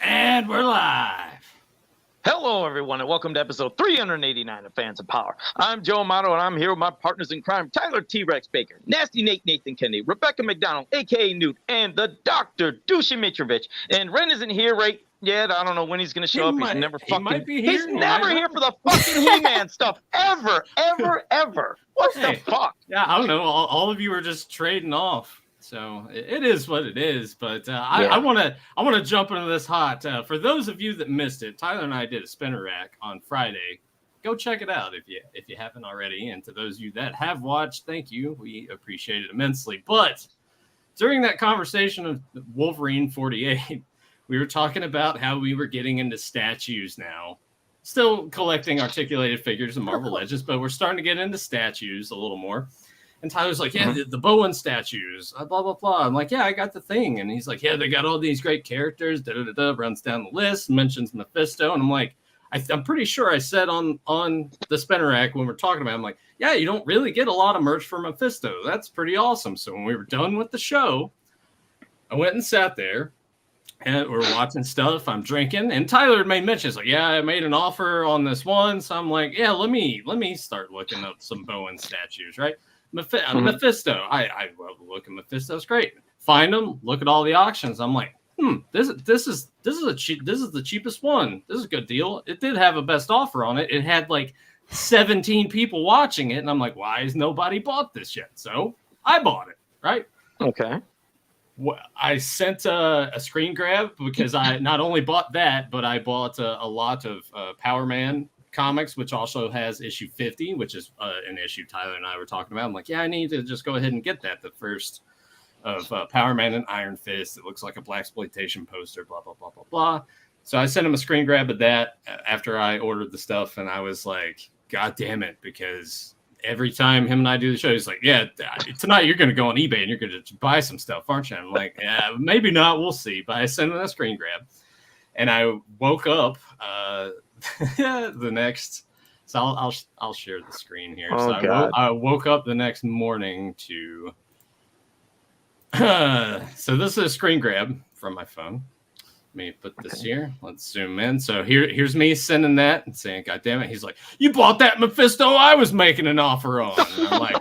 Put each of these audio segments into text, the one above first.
And we're live. Hello, everyone, and welcome to episode 389 of Fans of Power. I'm Joe Amato, and I'm here with my partners in crime, Tyler T-Rex Baker, Nasty Nate Nathan Kennedy, Rebecca McDonald, a.k.a. Newt, and the Dr. Dusha Mitrovich. And Ren isn't here right yet. I don't know when he's going to show up. He's never fucking... He's never here for the fucking He-Man stuff, ever. What the fuck? Yeah, I don't know. All of you are just trading off. So it is what it is, but I want to jump into this hot. For those of you that missed it, Tyler and I did a spinner rack on Friday. Go check it out if you haven't already. And to those of you that have watched, thank you. We appreciate it immensely. But during that conversation of Wolverine 48, we were talking about how we were getting into statues now. Still collecting articulated figures and Marvel Legends, but we're starting to get into statues a little more. And Tyler's like, yeah, the Bowen statues, blah, blah, blah. I'm like, yeah, I got the thing. And he's like, yeah, they got all these great characters, runs down the list, mentions Mephisto. And I'm like, I'm pretty sure I said on the spinner rack when we're talking about it, I'm like, yeah, you don't really get a lot of merch for Mephisto. That's pretty awesome. So when we were done with the show, I went and sat there. And we're watching stuff. I'm drinking, and Tyler made mentions like, "Yeah, I made an offer on this one." So I'm like, "Yeah, let me start looking up some Bowen statues, right?" Mephisto. I love the look of Mephisto. It's great. Find them. Look at all the auctions. I'm like, this is the cheapest one. This is a good deal. It did have a best offer on it. It had like 17 people watching it, and I'm like, why has nobody bought this yet? So I bought it. Right? Okay. I sent a screen grab because I not only bought that, but I bought a lot of Power Man comics, which also has issue 50, which is an issue Tyler and I were talking about. I'm like, yeah, I need to just go ahead and get that. The first of Power Man and Iron Fist. It looks like a blaxploitation poster, blah, blah, blah, blah, blah. So I sent him a screen grab of that after I ordered the stuff. And I was like, God damn it, because every time him and I do the show, he's like, yeah, tonight you're going to go on eBay and you're going to buy some stuff, aren't you? I'm like, yeah, maybe not. We'll see. But I sent him a screen grab. And I woke up the next. So I'll share the screen here. Oh, so I woke up the next morning to. So this is a screen grab from my phone. Let me put this here. Let's zoom in. So here's me sending that and saying, God damn it. He's like, you bought that Mephisto I was making an offer on. And I'm like,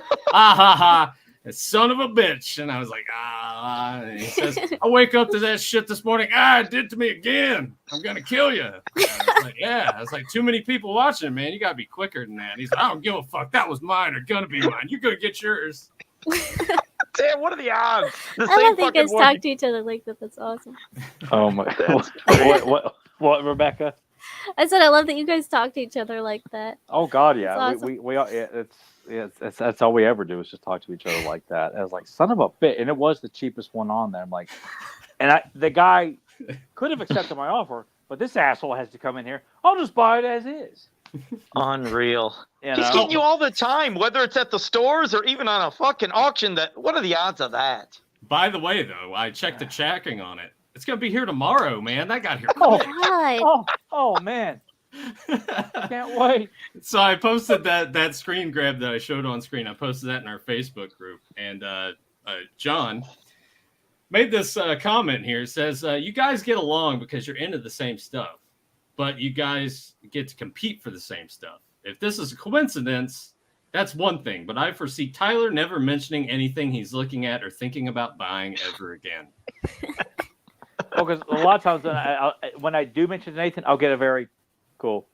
son of a bitch. And I was like, And he says, I wake up to that shit this morning. It did to me again. I'm going to kill you. I was like, yeah. I was like, too many people watching, man. You got to be quicker than that. And he's like, I don't give a fuck. That was mine or going to be mine. You're going to get yours. Damn, what are the odds? The I same love that you fucking guys word. talk to each other like that. That's awesome. Oh my! That's What, Rebecca? I said I love that you guys talk to each other like that. Oh God, yeah. That's awesome. We all, that's all we ever do is just talk to each other like that. I was like, son of a bitch, and it was the cheapest one on there. I'm like, the guy could have accepted my offer, but this asshole has to come in here. I'll just buy it as is. Unreal. You He's know? getting you all the time, whether it's at the stores or even on a fucking auction. What are the odds of that? By the way, though, I checked the tracking on it. It's gonna be here tomorrow, man. That got here Oh, quick. God. oh man, can't wait. So I posted that screen grab that I showed on screen. I posted that in our Facebook group, and John made this comment here. It says, "You guys get along because you're into the same stuff, but you guys get to compete for the same stuff. If this is a coincidence, that's one thing. But I foresee Tyler never mentioning anything he's looking at or thinking about buying ever again." Well, because a lot of times when I do mention Nathan, I'll get a very cool,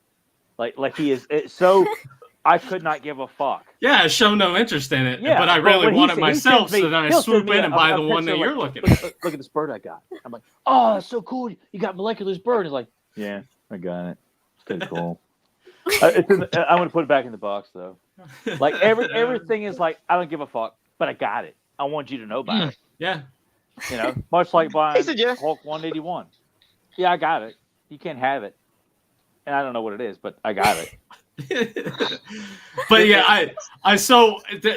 like he is so. I could not give a fuck. Yeah, I show no interest in it, Yeah, but I really want it myself, so then I he'll swoop send me in and buy the one that you're looking at. Look at this bird I got. I'm like, oh, that's so cool. You got molecular's bird. He's like, yeah, I got it. It's pretty cool. I'm gonna put it back in the box though. Like everything is like, I don't give a fuck, but I got it. I want you to know about it. Yeah. You know, much like buying He said, yeah. Hulk 181. Yeah, I got it. You can't have it, and I don't know what it is, but I got it. But yeah,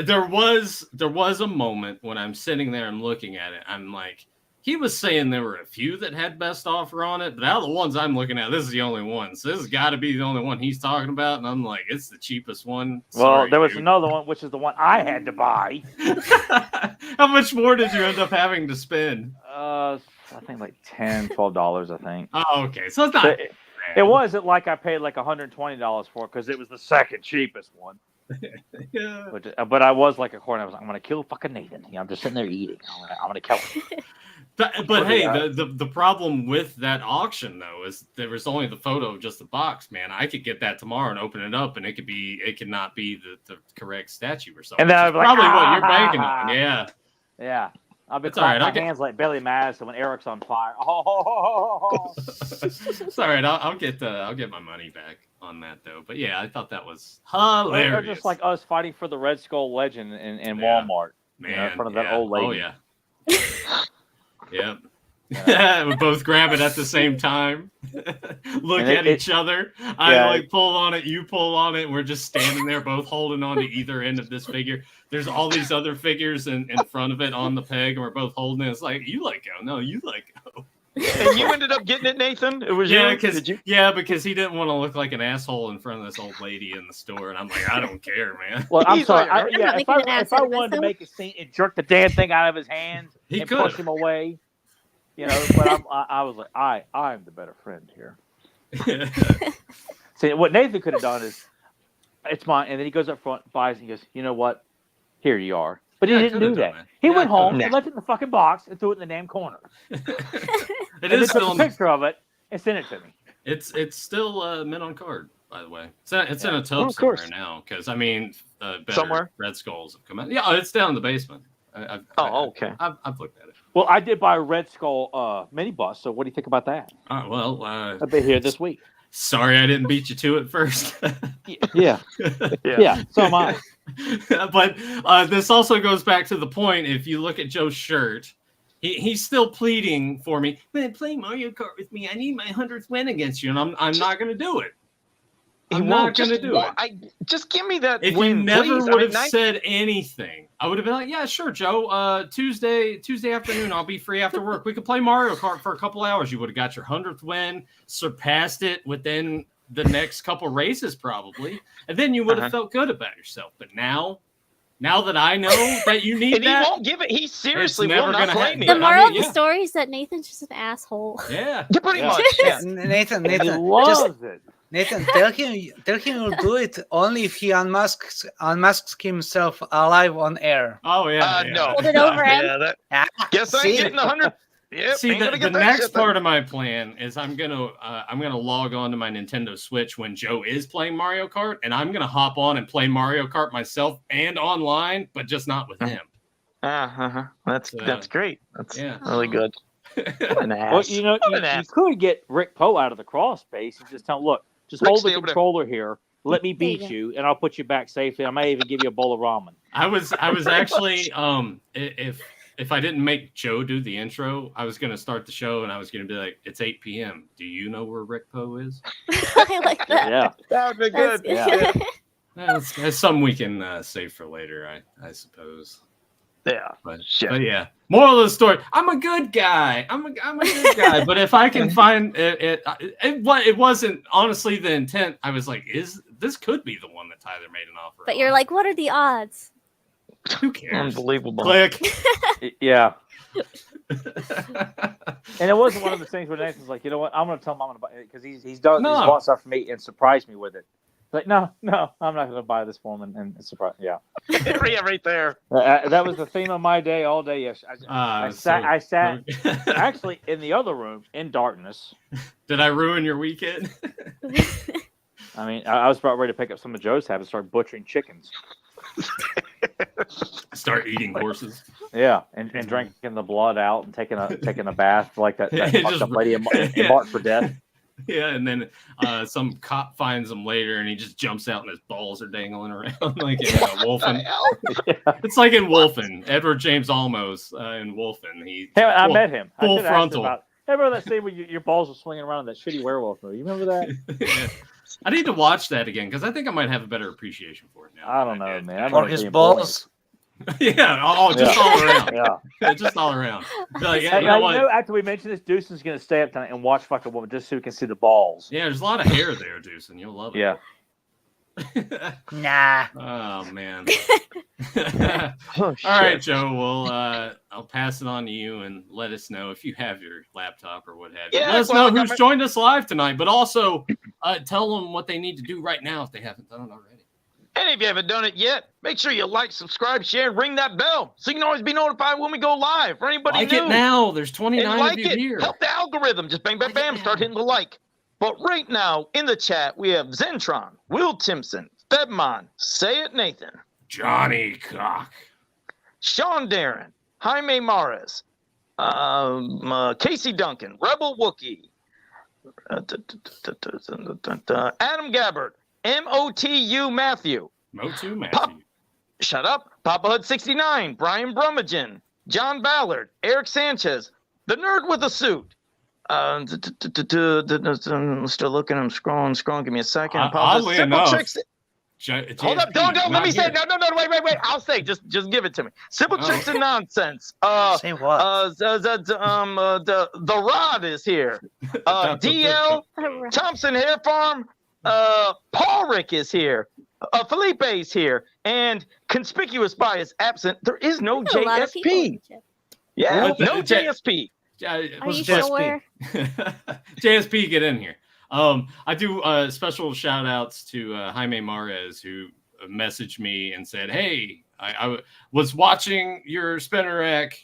there was a moment when I'm sitting there and looking at it. I'm like, he was saying there were a few that had best offer on it, but out of the ones I'm looking at, this is the only one. So this has got to be the only one he's talking about. And I'm like, it's the cheapest one. Well, there was dude. another one, which is the one I had to buy. How much more did you end up having to spend? I think like $10, $12, I think. Oh, okay. So it's not. But it wasn't like I paid like $120 for it because it was the second cheapest one. Yeah. But I was like a corner. I was like, I'm gonna kill fucking Nathan. You know, I'm just sitting there eating. I'm gonna kill him. But hey, the problem with that auction though is there was only the photo of just the box, man. I could get that tomorrow and open it up, and it could not be the correct statue or something. And then I'd be like, probably what you're banking on. Yeah. Yeah. I'll be It's all right. clapping my hands like Billy Madison when Eric's on fire. Oh. It's all right. I'll get my money back on that though. But yeah, I thought that was hilarious. They're just like us fighting for the Red Skull legend in Walmart. Man, you know, in front of that old lady. Oh yeah. Yep. We both grab it at the same time. Look at each other. I pull on it, you pull on it. We're just standing there, both holding on to either end of this figure. There's all these other figures in front of it on the peg, and we're both holding it. It's like, you let go. No, you let go. And you ended up getting it, Nathan? It was because he didn't want to look like an asshole in front of this old lady in the store, and I'm like, I don't care, man. Well, I'm sorry. I'm not If making an ass I out of wanted to myself. make a scene and jerk the damn thing out of his hands He and could. push him away, you know, but I was like, I'm the better friend here. See, what Nathan could have done is, it's mine, and then he goes up front, buys, and he goes, you know what? Here you are. But he didn't do that. He went home, he left it in the fucking box, and threw it in the damn corner. It is still took a picture of it and sent it to me. It's still mint on card, by the way. It's in a tub somewhere now, because I mean, better Red Skulls have come out. Yeah, it's down in the basement. Okay. I've looked at it. Well, I did buy a Red Skull mini bus, so what do you think about that? All right, well, I'll be here this week. Sorry I didn't beat you to it first. Yeah, so am I. But this also goes back to the point. If you look at Joe's shirt, he's still pleading for me. Man, play Mario Kart with me. I need my 100th win against you, and I'm not going to do it. I'm not going to do it. Just give me that if win, you never please. would have said anything, I would have been like, yeah, sure, Joe. Tuesday afternoon, I'll be free after work. We could play Mario Kart for a couple hours. You would have got your 100th win, surpassed it within the next couple races probably, and then you would have felt good about yourself. But now that I know that you need and that, he won't give it. He seriously never will not gonna play happen. me. The I moral mean, of the story is that Nathan's just an asshole. Yeah, Pretty much. Yeah, Nathan, He loves it. Nathan, tell him he'll do it only if he unmasks himself alive on air. Oh yeah. No. Hold it over him. Guess I'm getting 100. Yep, See, ain't gonna the get that next shit part of my plan is I'm gonna log on to my Nintendo Switch when Joe is playing Mario Kart, and I'm gonna hop on and play Mario Kart myself and online, but just not with him. That's great. That's really Oh. good. What an ass. Well, you know, What an you ass. could get Rick Poe out of the crawl space and just tell him, look, just Rick, hold the stay over there. controller here. Let me There you beat go. you, and I'll put you back safely. I may even give you a bowl of ramen. I was actually if I didn't make Joe do the intro, I was gonna start the show and I was gonna be like, it's 8 p.m. Do you know where Rick Poe is? I like that. Yeah. That would be That's good. Yeah. That's something we can save for later, I suppose. Yeah. But Shit. yeah, moral of the story: I'm a good guy. I'm a good guy. But if I can find it wasn't honestly the intent. I was like, this could be the one that Tyler made an offer. But you're like, what are the odds? who cares? Unbelievable. Click. Yeah. And it wasn't one of the things where Nathan's like, you know what? I'm going to tell him I'm going to buy it because he's bought stuff for me and surprised me with it. Like, no, I'm not going to buy this for him and surprise. Yeah. Yeah, right there. That was the theme of my day all day. Yes, I sat actually in the other room in darkness. Did I ruin your weekend? I mean, I was about ready to pick up some of Joe's habits, start butchering chickens. Start eating horses. Yeah, and drinking the blood out and taking a bath like that It fucked just- up lady in Marked for Death. Yeah, and then some cop finds him later, and he just jumps out, and his balls are dangling around like in Wolfen. Yeah. It's like in Wolfen, Edward James Olmos in Wolfen. I met him. I full should ask him frontal. about. Remember that scene where your balls were swinging around in that shitty werewolf movie? You remember that? Yeah. I need to watch that again because I think I might have a better appreciation for it now. I don't know, man. I For remember his being balls. Yeah, all around. Yeah. Yeah, just all around. Like, Hey, you know now, what? you know, after we mention this, Deucen's going to stay up tonight and watch fucking woman just so we can see the balls. Yeah, there's a lot of hair there, Deuce, and you'll love it. Yeah. Nah. Oh man. Oh, All right, Joe. Well, I'll pass it on to you and let us know if you have your laptop or what have you. Yeah, Let us well, I know got who's my- joined us live tonight, but also tell them what they need to do right now if they haven't done it already. And if you haven't done it yet, make sure you like, subscribe, share, and ring that bell so you can always be notified when we go live. For anybody Like new, it now. There's 29 and like of you it. here. Help the algorithm. Just bang, bang, Like it bam. now. Start hitting the like. But right now in the chat, we have Zentron, Will Timpson, Febmon, Say It Nathan, Johnny Cock. Sean Darren, Jaime Mares, Casey Duncan, Rebel Wookie, Adam Gabbard, MOTU Matthew, MOTU Matthew. Pop- Shut up, Papa Hood 69, Brian Brummagem, John Ballard, Eric Sanchez, the nerd with a suit. I'm still looking. I'm scrolling. Give me a second. Oddly Simple enough, Tricks. Hold up! Don't. Let me say it. No. Wait. I'll say. Just give it to me. Simple Tricks and Nonsense. Say what? The Rod is here. DL Thompson Hair Farm. Paul Rick is here. Felipe's here, and conspicuous by is absent. There is no There's a lot of people in JSP. the chat. Yeah, What? no JSP. Are you JSP? sure? JSP, get in here. I do special shout outs to Jaime Mares, who messaged me and said, hey, I was watching your spinner rack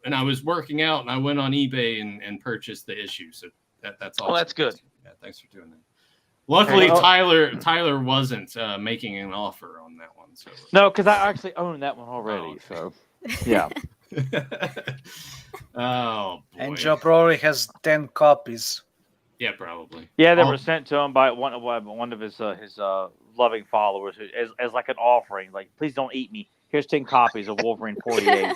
and I was working out and I went on eBay and purchased the issue. So that's all. Oh, that's good. Yeah, thanks for doing that. Luckily, Well- Tyler wasn't making an offer on that one. So No, because I actually own that one already. Oh, So, yeah. Oh boy. And Joe probably has 10 copies. Yeah, probably. Yeah, they Oh. were sent to him by one of his loving followers as like an offering. Like, please don't eat me. Here's 10 copies of Wolverine 48.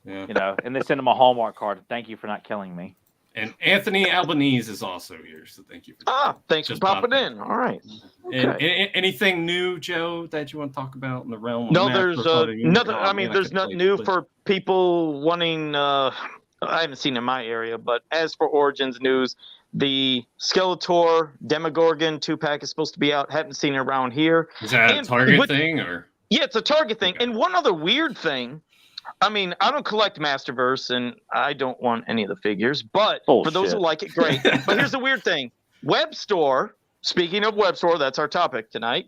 Yeah. You know, and they send him a Hallmark card. Thank you for not killing me. And Anthony Albanese is also here, so thank you for Thanks Just for popping popping. in. All right. And Okay. anything new, Joe, that you want to talk about in the realm of No, Master there's Cutting? nothing. Oh, I mean, man, there's could nothing play- new play- for people wanting. I haven't seen in my area, but as for Origins news, the Skeletor Demogorgon 2-pack is supposed to be out. Haven't seen it around here. Is that a and Target with- thing or? Yeah, it's a Target thing. Okay. And one other weird thing. I mean, I don't collect Masterverse, and I don't want any of the figures. But for those Bullshit. who like it, great. But here's the weird thing: Webstor. Speaking of Webstor, that's our topic tonight.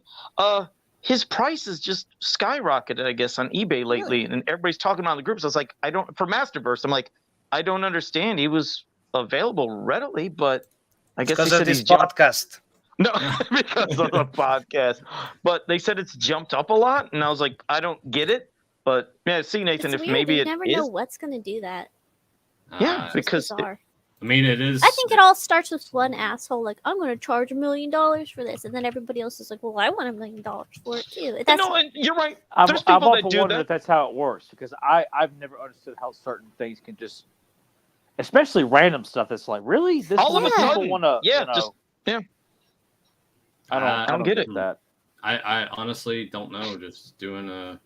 His price has just skyrocketed, I guess, on eBay lately, and everybody's talking about in the groups. I was like, for Masterverse, I'm like, I don't understand. He was available readily, but I guess they Because of said this he's jumped. podcast. No, because of the podcast. But they said it's jumped up a lot, and I was like, I don't get it. But yeah, see, Nathan, It's if weird. maybe You it never is. know what's gonna do that. Yeah, It's because bizarre. I mean, it is. I think it all starts with one asshole like, I'm gonna charge $1 million for this, and then everybody else is like, well, I want $1 million for it too. That's no, and you're right. I'm There's people often that do wondering that. if that's how it works because I've never understood how certain things can just, especially random stuff. That's like really this All is of a what people sudden, want to. yeah, You know, just yeah. I don't get it. that. I honestly don't know. Just doing a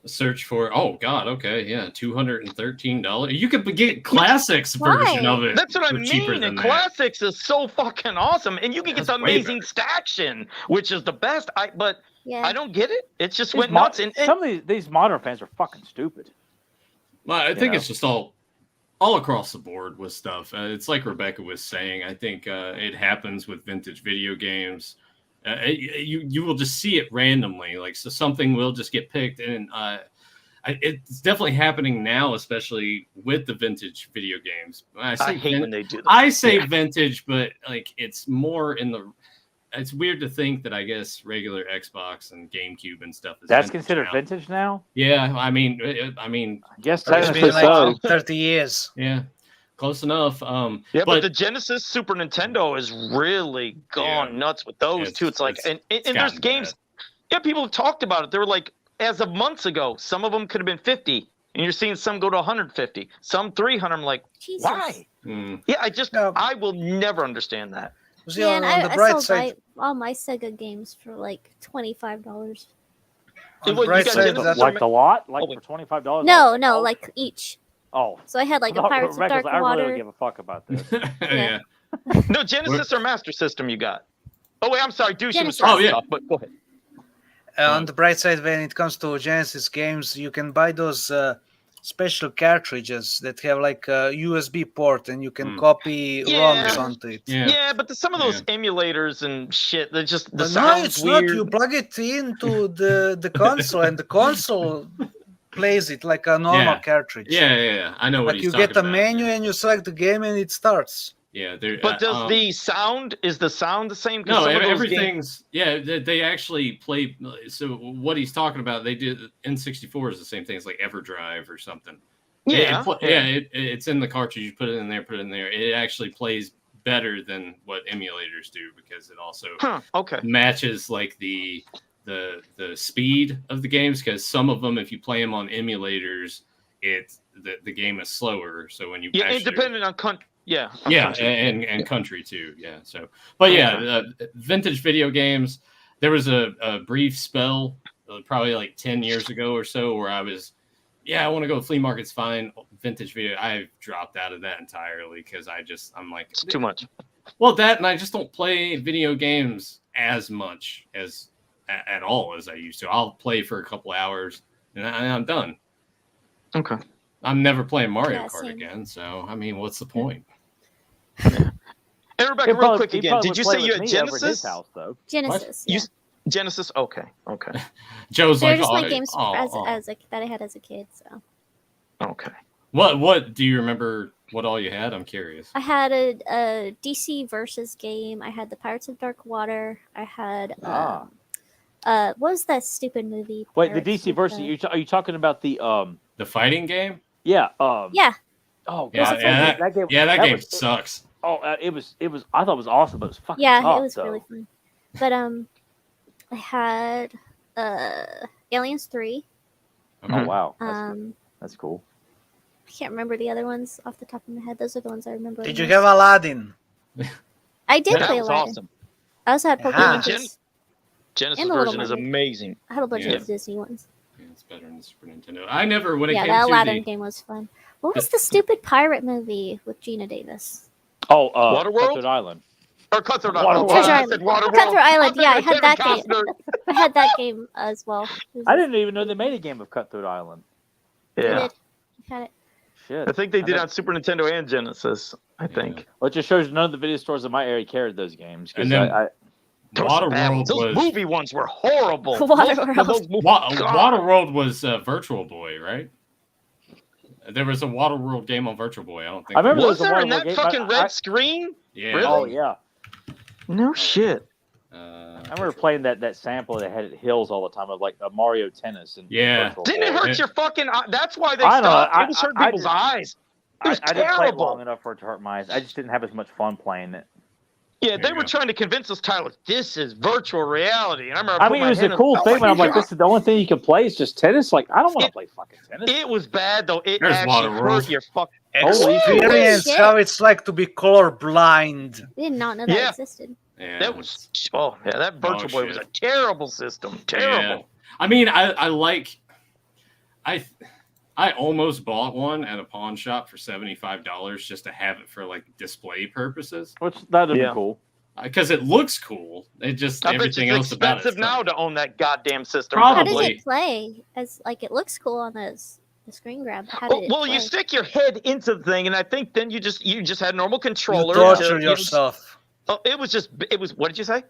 search for. Oh God, okay, yeah, $213. You could get classics version of it. That's what I for cheaper mean. than And that. classics is so fucking awesome, and you can get That's the way amazing better. staction, which is the best. But yeah. I don't get it. It just These went nuts. And some of these modern fans are fucking stupid. Well, I think know? it's just all across the board with stuff. It's like Rebecca was saying. I think it happens with vintage video games. You will just see it randomly. Like so, something will just get picked, and it's definitely happening now, especially with the vintage video games. I hate when they do that. I say vintage, but like it's more in the. It's weird to think that I guess regular Xbox and GameCube and stuff is That's vintage considered now. vintage now. Yeah, I mean, I guess It's technically been so. like 30 years. yeah, close enough. Yeah, but the Genesis, Super Nintendo has really gone nuts with those too. It's like, and there's gotten games. Yeah, people have talked about it. They were like, as of months ago, some of them could have been 50, and you're seeing some go to 150, some 300. I'm like, Jesus. why? Yeah, I will never understand that. See, Man, on the I bright sold side, all my Sega games for like $25. on Well, the you bright got side, Genesis that's Like the lot, like Oh, for $25. No, like each. Oh, So I had like a no, Pirates of Rebecca's Dark like, I really don't Water. give a fuck about this. yeah. No, Genesis or Master System you got? Oh, wait, I'm sorry. Douchey was Genesis. trying Oh, to yeah. talk, but go ahead. on the bright side, when it comes to Genesis games, you can buy those special cartridges that have like a USB port, and you can copy Yeah. ROMs onto it. Yeah, but some of those emulators and shit, they're just, the But no, sound's it's weird. not. You plug it into the console, and the console plays it like a normal cartridge. Yeah. I know what Like he's you talking get a about. menu and you select the game and it starts. Yeah, But does the sound, is the sound the same? 'Cause no, some of those everything's they actually play. So what he's talking about, they did N64 is the same thing. It's like EverDrive or something. It's in the cartridge. You put it in there. It actually plays better than what emulators do because it also matches like the speed of the games. Because some of them, if you play them on emulators, the game is slower. So when you independent on country. And country too. Yeah. So, but vintage video games. There was a brief spell, probably like 10 years ago or so, where I was, I want to go to flea markets, find vintage video. I've dropped out of that entirely because I'm like, it's too much. Well, that and I just don't play video games as much as at all as I used to. I'll play for a couple hours and I'm done. Okay. I'm never playing Mario Kart same. again. So, I mean, what's the point? And Rebecca, real quick again, did you say you had His Genesis? house, though. Genesis. You- Yeah. Genesis? Okay. Joe's They're like, just my games that I had as a kid. So. Okay. What do you remember? What all you had? I'm curious. I had a DC versus game. I had the Pirates of Dark Water. I had what was that stupid movie? Wait, the Pirates DC with versus. Are you talking about the fighting game? Yeah. Yeah. Oh God. That game sucks. It was. I thought it was awesome, but it was fucking Yeah, tough, it was really fun. But I had Aliens 3. Oh wow. That's cool. I can't remember the other ones off the top of my head. Those are the ones I remember. Did you have Aladdin? I did That play was Aladdin. awesome. I also had Pokemon. Genesis and the Little version is Mermaid. amazing. I had a bunch of Disney ones. Yeah, it's better than the Super Nintendo. I never when it Yeah, came the to Aladdin game was fun. What was the stupid pirate movie with Gina Davis? Oh, Waterworld? Cutthroat Island. Or Cutthroat Waterworld. Island. Treasure I Island. said Waterworld. Cutthroat Island. Yeah, I I'm had that thinking game. Kevin I had that game as well. I didn't even know they made a game of Cutthroat Island. I Yeah. did. I had it. Shit. I think they did on Super Nintendo and Genesis, I think. Well, it just shows none of the video stores in my area carried those games. And then Those Waterworld movie ones were horrible. Waterworld. Waterworld was Virtual Boy, right? There was a Waterworld game on Virtual Boy. I don't think. I remember Was there in that game, fucking red screen? Yeah. Really? Oh yeah. No shit. I remember playing that sample that had hills all the time of like a Mario Tennis and virtual Didn't it world. hurt your fucking eye? That's why they I know, stopped. It was hurting people's eyes. It was I didn't play it terrible. long enough for it to hurt my eyes. I just didn't have as much fun playing it. Yeah, they were trying to convince us, Tyler, this is virtual reality. And I remember. I mean, it was a cool thing, but I'm like, this is the only thing you can play is just tennis. Like, I don't want to play fucking tennis. It was bad though. It There's actually hurt your fucking experience shit. how it's like to be colorblind. I did not know that existed. Yeah, that was that Virtual Boy was a terrible system. Terrible. Yeah. I mean, I almost bought one at a pawn shop for $75 just to have it for like display purposes. Which that'd be cool. Because it looks cool. It just I bet everything it's else about it. expensive now to own that goddamn system. How does Probably. it play? As like it looks cool on the screen grab. How did it Well, play? you stick your head into the thing, and I think then you just had a normal controller. You torture yourself. It was. What did you say?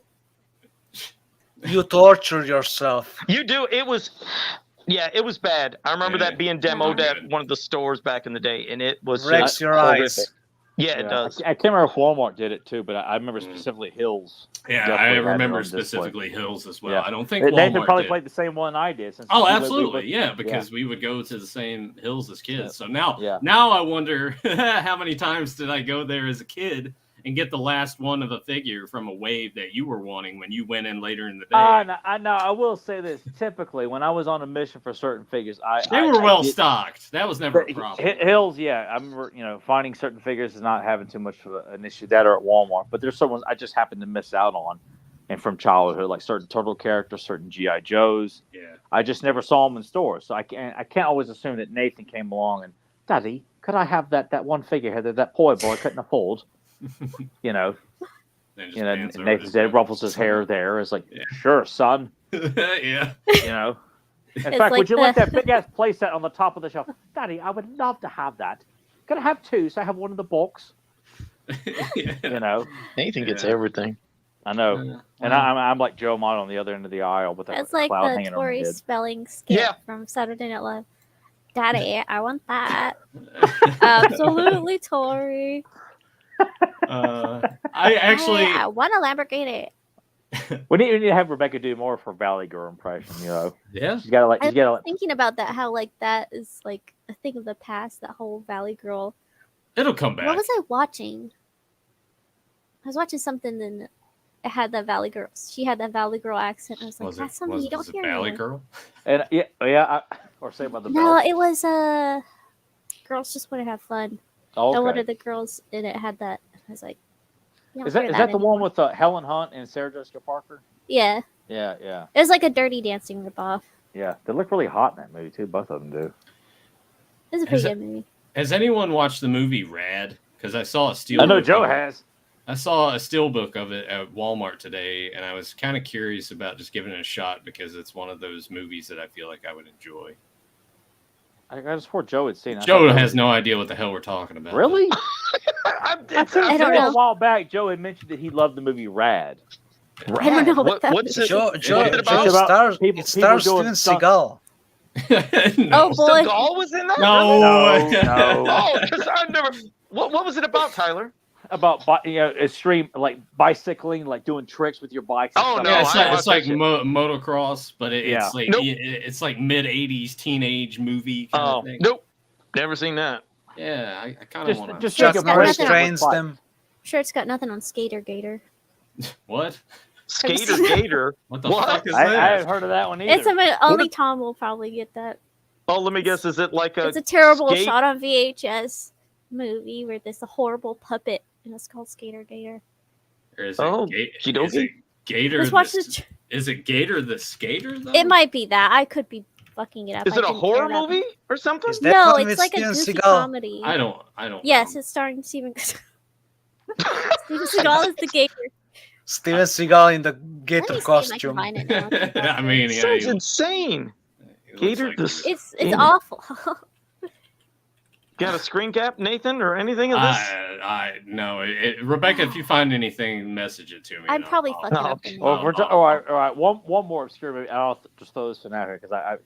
You torture yourself. You do. It was. Yeah, it was bad. I remember that being demoed Not at one of the stores back in the day, and it was Wrecks just your horrific. eyes. Yeah, it does. I can't remember if Walmart did it too, but I remember specifically Hills. Yeah, definitely I had it remember on display. specifically Hills as well. Yeah. I don't think Nathan Walmart probably did. played the same one I did. Since Oh, we absolutely, yeah, because we would go to the same Hills as kids. So now I wonder how many times did I go there as a kid and get the last one of a figure from a wave that you were wanting when you went in later in the day. I know. I will say this. Typically, when I was on a mission for certain figures, they were well stocked. That was never a problem. Hills, yeah. I remember, finding certain figures is not having too much of an issue. That or at Walmart, but there's some ones I just happened to miss out on, and from childhood, like certain Turtle characters, certain GI Joes. Yeah. I just never saw them in stores, so I can't always assume that Nathan came along and, Daddy, could I have that one figure here that poi boy couldn't afford? Nathan's dad ruffles his hair there. It's like, sure, son. Yeah. In fact, would you like that big ass playset on the top of the shelf? Daddy, I would love to have that. Could I have two so I have one in the box? Nathan gets everything. I know. And I'm like Joe Mott on the other end of the aisle with that It's like cloud the hanging over my Tori head. spelling skit from Saturday Night Live. Daddy, I want that. Absolutely, Tori. I want a Lamborghini. We need to have Rebecca do more for Valley Girl impression. Yeah, she's got to I was thinking about that. How like that is like a thing of the past. That whole Valley Girl. It'll come back. What was I watching? I was watching something and it had that Valley Girl. She had that Valley Girl accent. I was like, that's something you don't hear Valley anymore. Girl. And or say about the No, belt. it was Girls Just Want to Have Fun. Oh, okay. And one of the girls in it had that. I was like, is that the one with Helen Hunt and Sarah Jessica Parker? Yeah. Yeah, yeah. It was like a Dirty Dancing ripoff. Yeah, they look really hot in that movie too. Both of them do. It was a pretty good movie. Has anyone watched the movie Rad? Because I saw a steel. I know Joe has. I saw a steelbook of it at Walmart today, and I was kind of curious about just giving it a shot because it's one of those movies that I feel like I would enjoy. I just swore Joe had seen it. Joe has no idea what the hell we're talking about. Really? I don't know. A while back, Joe had mentioned that he loved the movie Rad. I don't know what that what's is. it? It doing stars Steven Seagal. No. Oh boy. Seagal was in that? No. Oh, because I've never. What was it about, Tyler? About extreme like bicycling, like doing tricks with your bikes. Oh, no, Yeah, it's like motocross, but it's like Nope. it's like mid-'80s teenage movie kind of thing. Nope, never seen that. Yeah, I kind of want to. just Chuck think of Norris Red trains Bike. them. I'm sure it's got nothing on Skater Gator. What? Skater Gator. What the What? fuck is I that? haven't heard of that one either. It's only Tom will probably get that. Oh, let me guess. Is it like It's a terrible skate? shot on VHS movie where there's a horrible puppet and it's called Skater Gator. Or is it is it Gator? Let's watch this. Is it Gator the Skater though? It might be that. I could be fucking it up. Is I it a didn't horror tear it up. movie or something? Is that No, one it's with like a Steven goofy Seagal? comedy. I don't. Yes, know. it's starring Steven. Steven Seagal is the Gator. Steven Seagal in the Let gator me see if I can costume. find it now. I mean, yeah, Sounds insane. Gator the. It's awful. Got a screen cap, Nathan, or anything of this? No. Rebecca, if you find anything, message it to me. I'm probably fucking up. okay. Well, all right. One more obscure movie. I'll just throw this one out here because I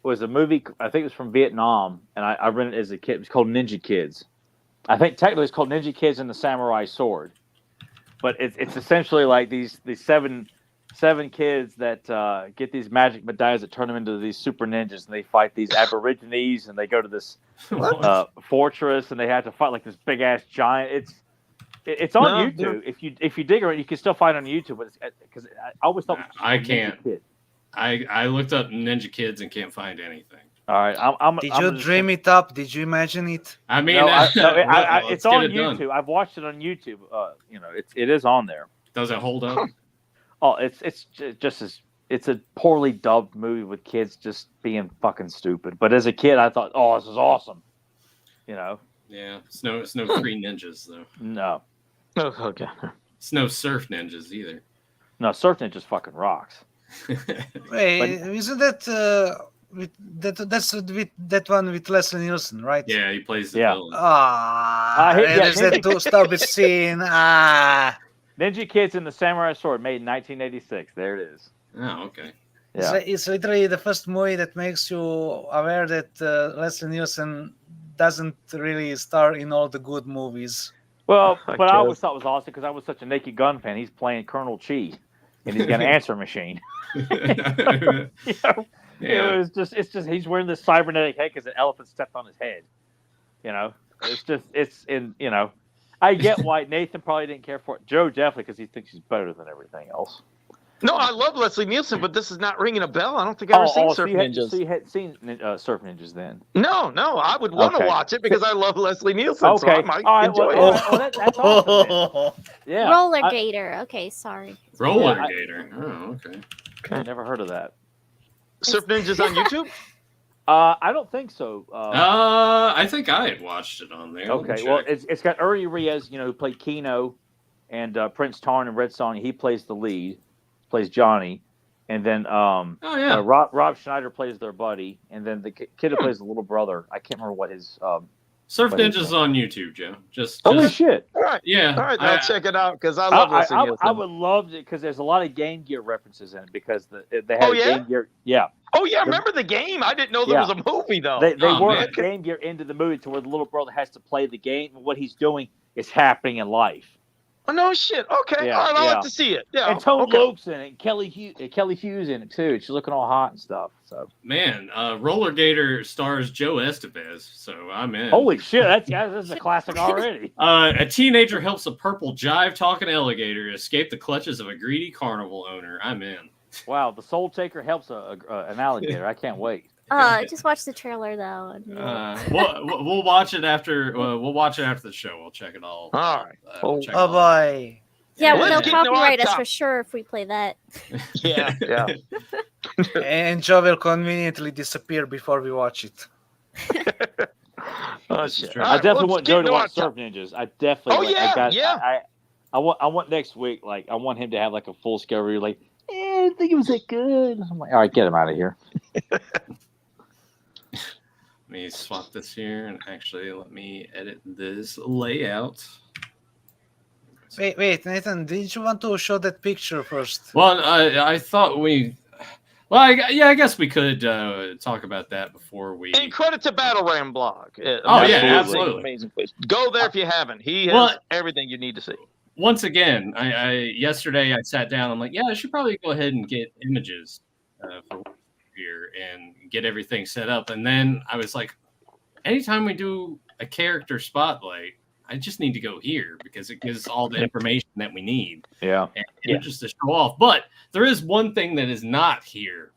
was a movie. I think it was from Vietnam, and I rented it as a kid. It was called Ninja Kids. I think technically it's called Ninja Kids and the Samurai Sword, but it's essentially like these 7 7 kids that get these magic medallions that turn them into these super ninjas, and they fight these aborigines, and they go to this fortress, and they have to fight like this big ass giant. It's on YouTube. If you dig around, you can still find it on YouTube. But because I always thought I can't. I looked up Ninja Kids and can't find anything. All right, Did you dream it up? Did you imagine it? I mean, it's on YouTube. I've watched it on YouTube. It is on there. Does it hold up? Oh, it's just as it's a poorly dubbed movie with kids just being fucking stupid. But as a kid, I thought, oh, this is awesome. Yeah, it's no Kree ninjas though. No. Oh, okay. It's no surf ninjas either. No, surf ninjas fucking rocks. Wait, isn't that that's with that one with Leslie Nielsen, right? Yeah, he plays the villain. There's that stupid scene. Ninja Kids and the Samurai Sword, made in 1986. There it is. Oh, okay. Yeah. It's literally the first movie that makes you aware that Leslie Nielsen doesn't really star in all the good movies. Well, but I always thought it was awesome because I was such a Naked Gun fan. He's playing Colonel Chi, and he's got an answer machine. It was just he's wearing this cybernetic head because an elephant stepped on his head. I get why Nathan probably didn't care for it. Joe definitely because he thinks he's better than everything else. No, I love Leslie Nielsen, but this is not ringing a bell. I don't think I've ever seen Surf Ninjas. So you had seen Surf Ninjas then? No, I would want to watch it because I love Leslie Nielsen. Okay. So I might enjoy it. That's awesome. Yeah. Roller Gator. Okay, sorry. Roller Gator. Oh, okay. I never heard of that. Surf Ninjas on YouTube? I don't think so. I think I had watched it on there. Okay, well, it's got Uri Reyes, who played Kino, and Prince Tarn and Red Sonja. He plays the lead, plays Johnny, and then Rob Schneider plays their buddy, and then the kid who plays the little brother. I can't remember what his. Surf Ninjas on YouTube, Joe. Holy shit! All right, yeah. All right, I'll check it out because I love Leslie Nielsen. I would love it because there's a lot of Game Gear references in it because they had Game Gear. Yeah. Oh yeah, I remember the game. I didn't know there was a movie though. They worked Game Gear into the movie to where the little brother has to play the game, and what he's doing is happening in life. Oh no shit. Okay, all right, I'll have to see it. Yeah, and Tone Loke's in it. Kelly Hughes in it too. She's looking all hot and stuff. So man, Roller Gator stars Joe Estevez, so I'm in. Holy shit, that's a classic already. A teenager helps a purple jive-talking alligator escape the clutches of a greedy carnival owner. I'm in. Wow, the Soul Taker helps an alligator. I can't wait. Just watch the trailer though. We'll watch it after. We'll watch it after the show. We'll check it all. All right. Oh boy. Yeah, they'll copyright us for sure if we play that. Yeah. And Joe will conveniently disappear before we watch it. Oh shit! I definitely want Joe to watch Surf Ninjas. I definitely. I want next week. Like, I want him to have like a full scale review. Like, I think it was that good. I'm like, all right, get him out of here. Let me swap this here, and actually, let me edit this layout. Wait, Nathan, did you want to show that picture first? Well, I thought we. Well, I guess we could talk about that before we. And credit to Battle Ram blog. Absolutely. Amazing place. Go there if you haven't. He has everything you need to see. Once again, yesterday I sat down. I'm like, I should probably go ahead and get images for here and get everything set up. And then I was like, anytime we do a character spotlight, I just need to go here because it gives all the information that we need. Yeah. And just to show off. But there is one thing that is not here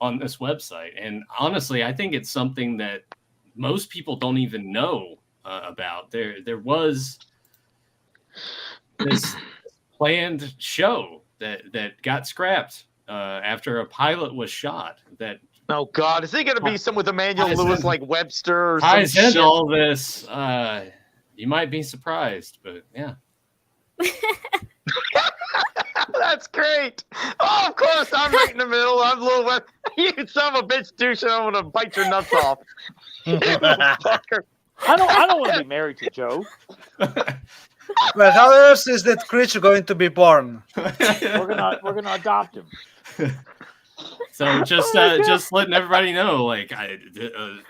on this website. And honestly, I think it's something that most people don't even know about. There was this planned show that got scrapped after a pilot was shot. That oh God, is it going to be some with Emmanuel Lewis like Webster? Or ties into all this. You might be surprised, but yeah. That's great. Oh, of course, I'm right in the middle. I'm a little wet. You son of a bitch, douche, and I'm going to bite your nuts off. Fucker. I don't want to be married to Joe. Well, how else is that creature going to be born? We're gonna adopt him. So just letting everybody know, like,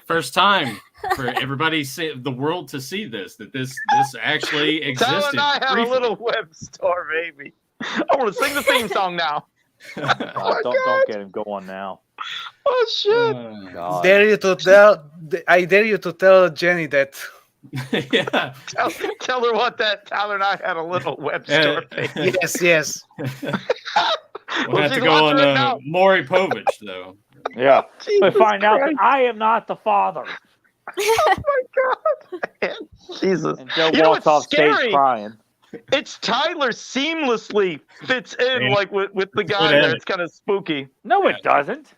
first time for everybody, the world to see this, that this actually existed. Tyler and I have a little Webstor, baby. I want to sing the theme song now. Don't get him going now. Oh shit! God. I dare you to tell Jenny that. Yeah. Tell her what that Tyler and I had a little Webstor thing. Yes. We'll have to she's go on watching right now. Maury Povich, though. Yeah. But Jesus find out that Christ. I am not the father. Oh my god! Jesus. And Joe You know walks what's off stage scary? crying. It's Tyler seamlessly fits in Yeah. like with the guy Good there. edit. It's kind of spooky. No, it doesn't.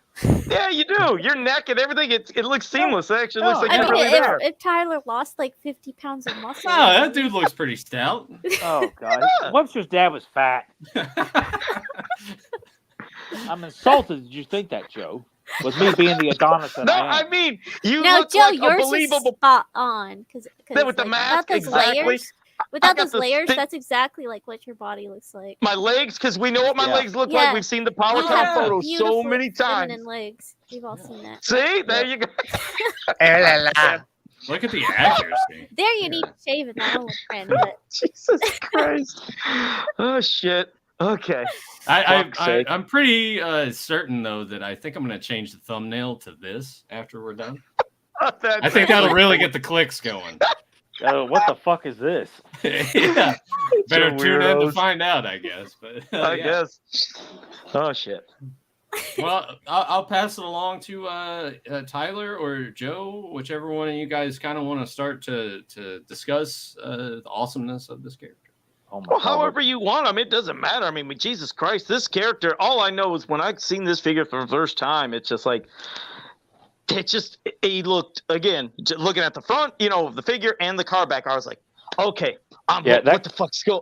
Yeah, you do. Your neck and everything. It looks seamless. It actually looks No, like I you're mean, really there. if Tyler lost like 50 pounds of muscle. No, that dude looks pretty stout. Oh, God. Webster's dad was fat. I'm insulted that you think that, Joe. With me being the Adonis that No, I am. I mean you No, look Joe, like a yours is believable. spot on. Because With the mask, without those exactly. layers, I without got those the layers, thi- that's exactly like what your body looks like. My legs, because we know what my Yeah. legs look Yeah. like. We've seen the power You count have photos so beautiful many feminine times. legs. We've all seen that. See, there you go. Eh, la, la. Look at the accuracy. There you need to shave and that'll look friend. But Jesus Christ. Oh shit. Okay. Fuck's sake. I'm pretty certain though that I think I'm gonna change the thumbnail to this after we're done. I think that'll really get the clicks going. What the fuck is this? Yeah. Better Some tune in to weirdos. find out, I guess. But I yeah. guess. Oh shit. Well, I'll pass it along to Tyler or Joe, whichever one of you guys kind of want to start to discuss the awesomeness of this character. Oh my Well, God. however you want. I mean, it doesn't matter. I mean, Jesus Christ, this character, all I know is when I've seen this figure for the first time, it's just like, he looked, again, looking at the front, of the figure and the card back, I was like, okay, what the fuck's going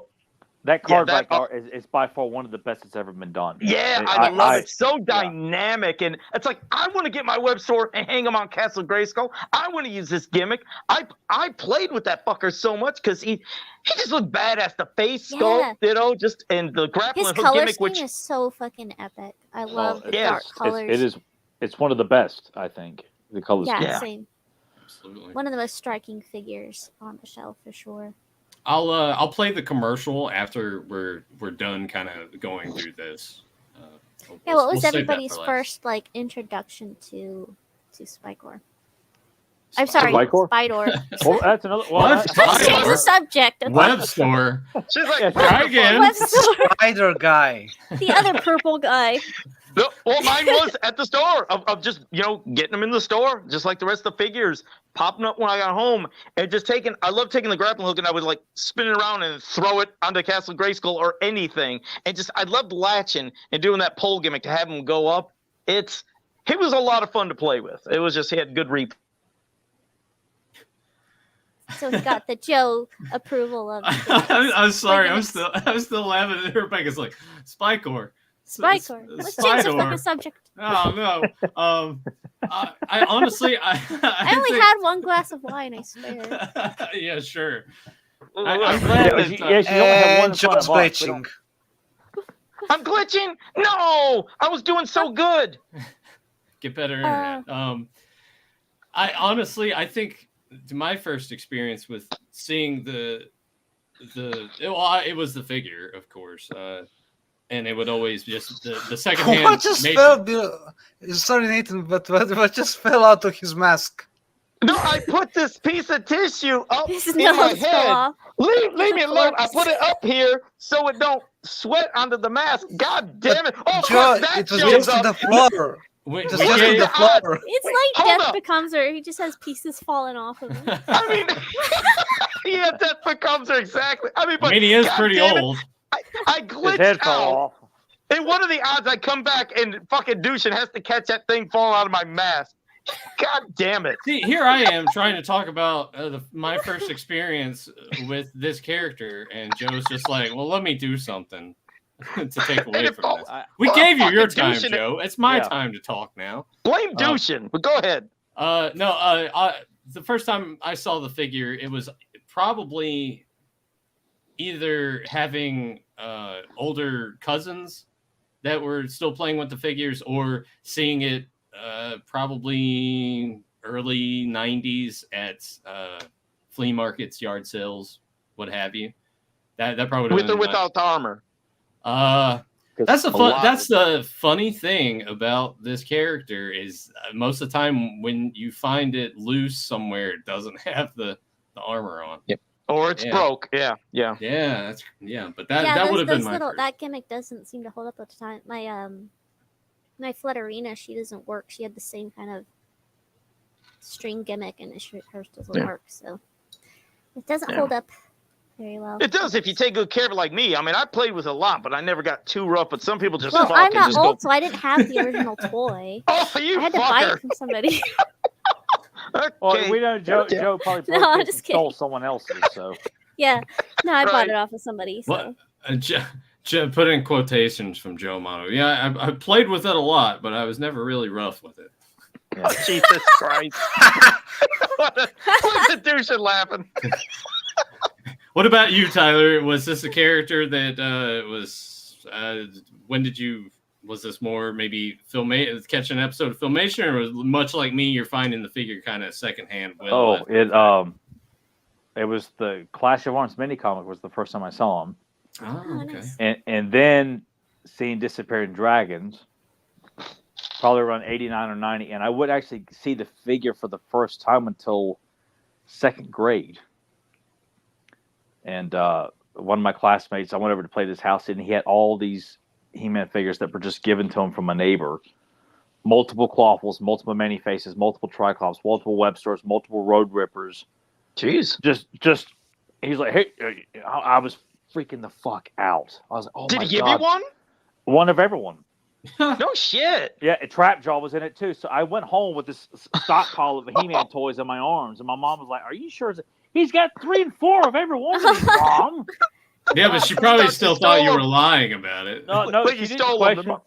That card that- back art is by far one of the best that's ever been done. Yeah, I love it. So dynamic. And it's like, I want to get my Webstor and hang him on Castle Grayskull. I want to use this gimmick. I played with that fucker so much because he just looked badass. The face sculpt, and the grappling his hook color gimmick, scheme which is so fucking epic. I love the yes. dark colors. It's one of the best, I think. The colors. Yeah, same. Absolutely. One of the most striking figures on the shelf for sure. I'll play the commercial after we're done kind of going through this. Yeah, what was we'll save that everybody's for last. first introduction to Spikor? I'm sorry, Spikor? Spidor. Well, that's another. What? Let's change the subject. Webstor. she's like, Try again. Webstor, Spider guy. the other purple guy. No, well, mine was at the store of just, getting them in the store, just like the rest of the figures, popping up when I got home and just I love taking the grappling hook and I would spin it around and throw it onto Castle Grayskull or anything. And I loved latching and doing that pole gimmick to have them go up. It was a lot of fun to play with. It was just, he had good So he got the Joe approval of I'm sorry. I'm Spikor. still laughing. Rebecca's like Spikor. Spikor. Let's change the Spidor. fucking subject. Oh no. I honestly, I I only think- had one glass of wine, I swear. Yeah, sure. reap. I'm glad that, She only had one And in front Joe's of us. glitching. I'm glitching. No, I was doing so good. get better internet. I honestly, I think my first experience with seeing it was the figure, of course, and it would always just the second hand. What just fell? Sorry, Nathan, but what just fell out of his mask? No, I put this piece of tissue up His in my nose fell head. off. Leave me alone. I corpse. put it up here so it don't sweat onto the mask. God damn it. Oh, Joe, fuck, that it was shows just on up. the floor. Wait, It was we just on gave- the floor. It's like Hold Death up. Becomes Her. He just has pieces falling off of him. I mean, yeah, that becomes her exactly. I mean, he is God pretty damn it, old. I His glitched head fell out. off. And what are the odds I come back and fucking douche and has to catch that thing falling out of my mask? God damn it. See, here I am trying to talk about my first experience with this character, and Joe's just like, "Well, let me do something to take away it from falls- this." I- We well, gave you your fucking time, douching it. Joe. It's my Yeah. time to talk now. Blame douching, but go ahead. The first time I saw the figure, it was probably either having older cousins that were still playing with the figures, or seeing it probably early 90s at flea markets, yard sales, what have you. That probably With or without the armor. That's the funny thing about this character is most of the time when you find it loose somewhere, it doesn't have the armor on. Yep. Or it's broke. Yeah. But that would have been my that gimmick doesn't seem to hold up at the time. My Flutterina, she doesn't work. She had the same kind of string gimmick, and hers doesn't work. So it doesn't hold up very well. It does if you take good care of it like me. I mean, I played with a lot, but I never got too rough. But some people just I'm not old, so I didn't have the original toy. Oh, you I had to buy it from somebody. Okay. Well, we know Joe probably stole someone else's. So yeah, no, I bought it off of somebody. So. Put in quotations from Joe Mano. Yeah, I played with it a lot, but I was never really rough with it. Yeah. Oh, Jesus Christ! What a douche and laughing. What about you, Tyler? Was this a character that was? When did you? Was this more maybe catch an episode of Filmation, or was much like me? You're finding the figure kind of secondhand. It was the Clash of Arms mini comic was the first time I saw him. Oh, okay. Nice. And then seeing Disappearing Dragons, probably around 89 or 90, and I would actually see the figure for the first time until second grade. And one of my classmates, I went over to play this house, and he had all these He-Man figures that were just given to him from a neighbor. Multiple Clawfuls, multiple Many-Faces, multiple Triclops, multiple Webstors, multiple Road Rippers. Jeez. Just he's like, hey, I was freaking the fuck out. I was like, oh my God. Did he give you one? One of everyone. No shit. Yeah, a Trapjaw was in it too. So I went home with this stockpile of He-Man toys in my arms, and my mom was like, "Are you sure?" He's got 3 and 4 of every one of these, Mom. Yeah, but she probably still thought you were lying about it. No, but you stole them.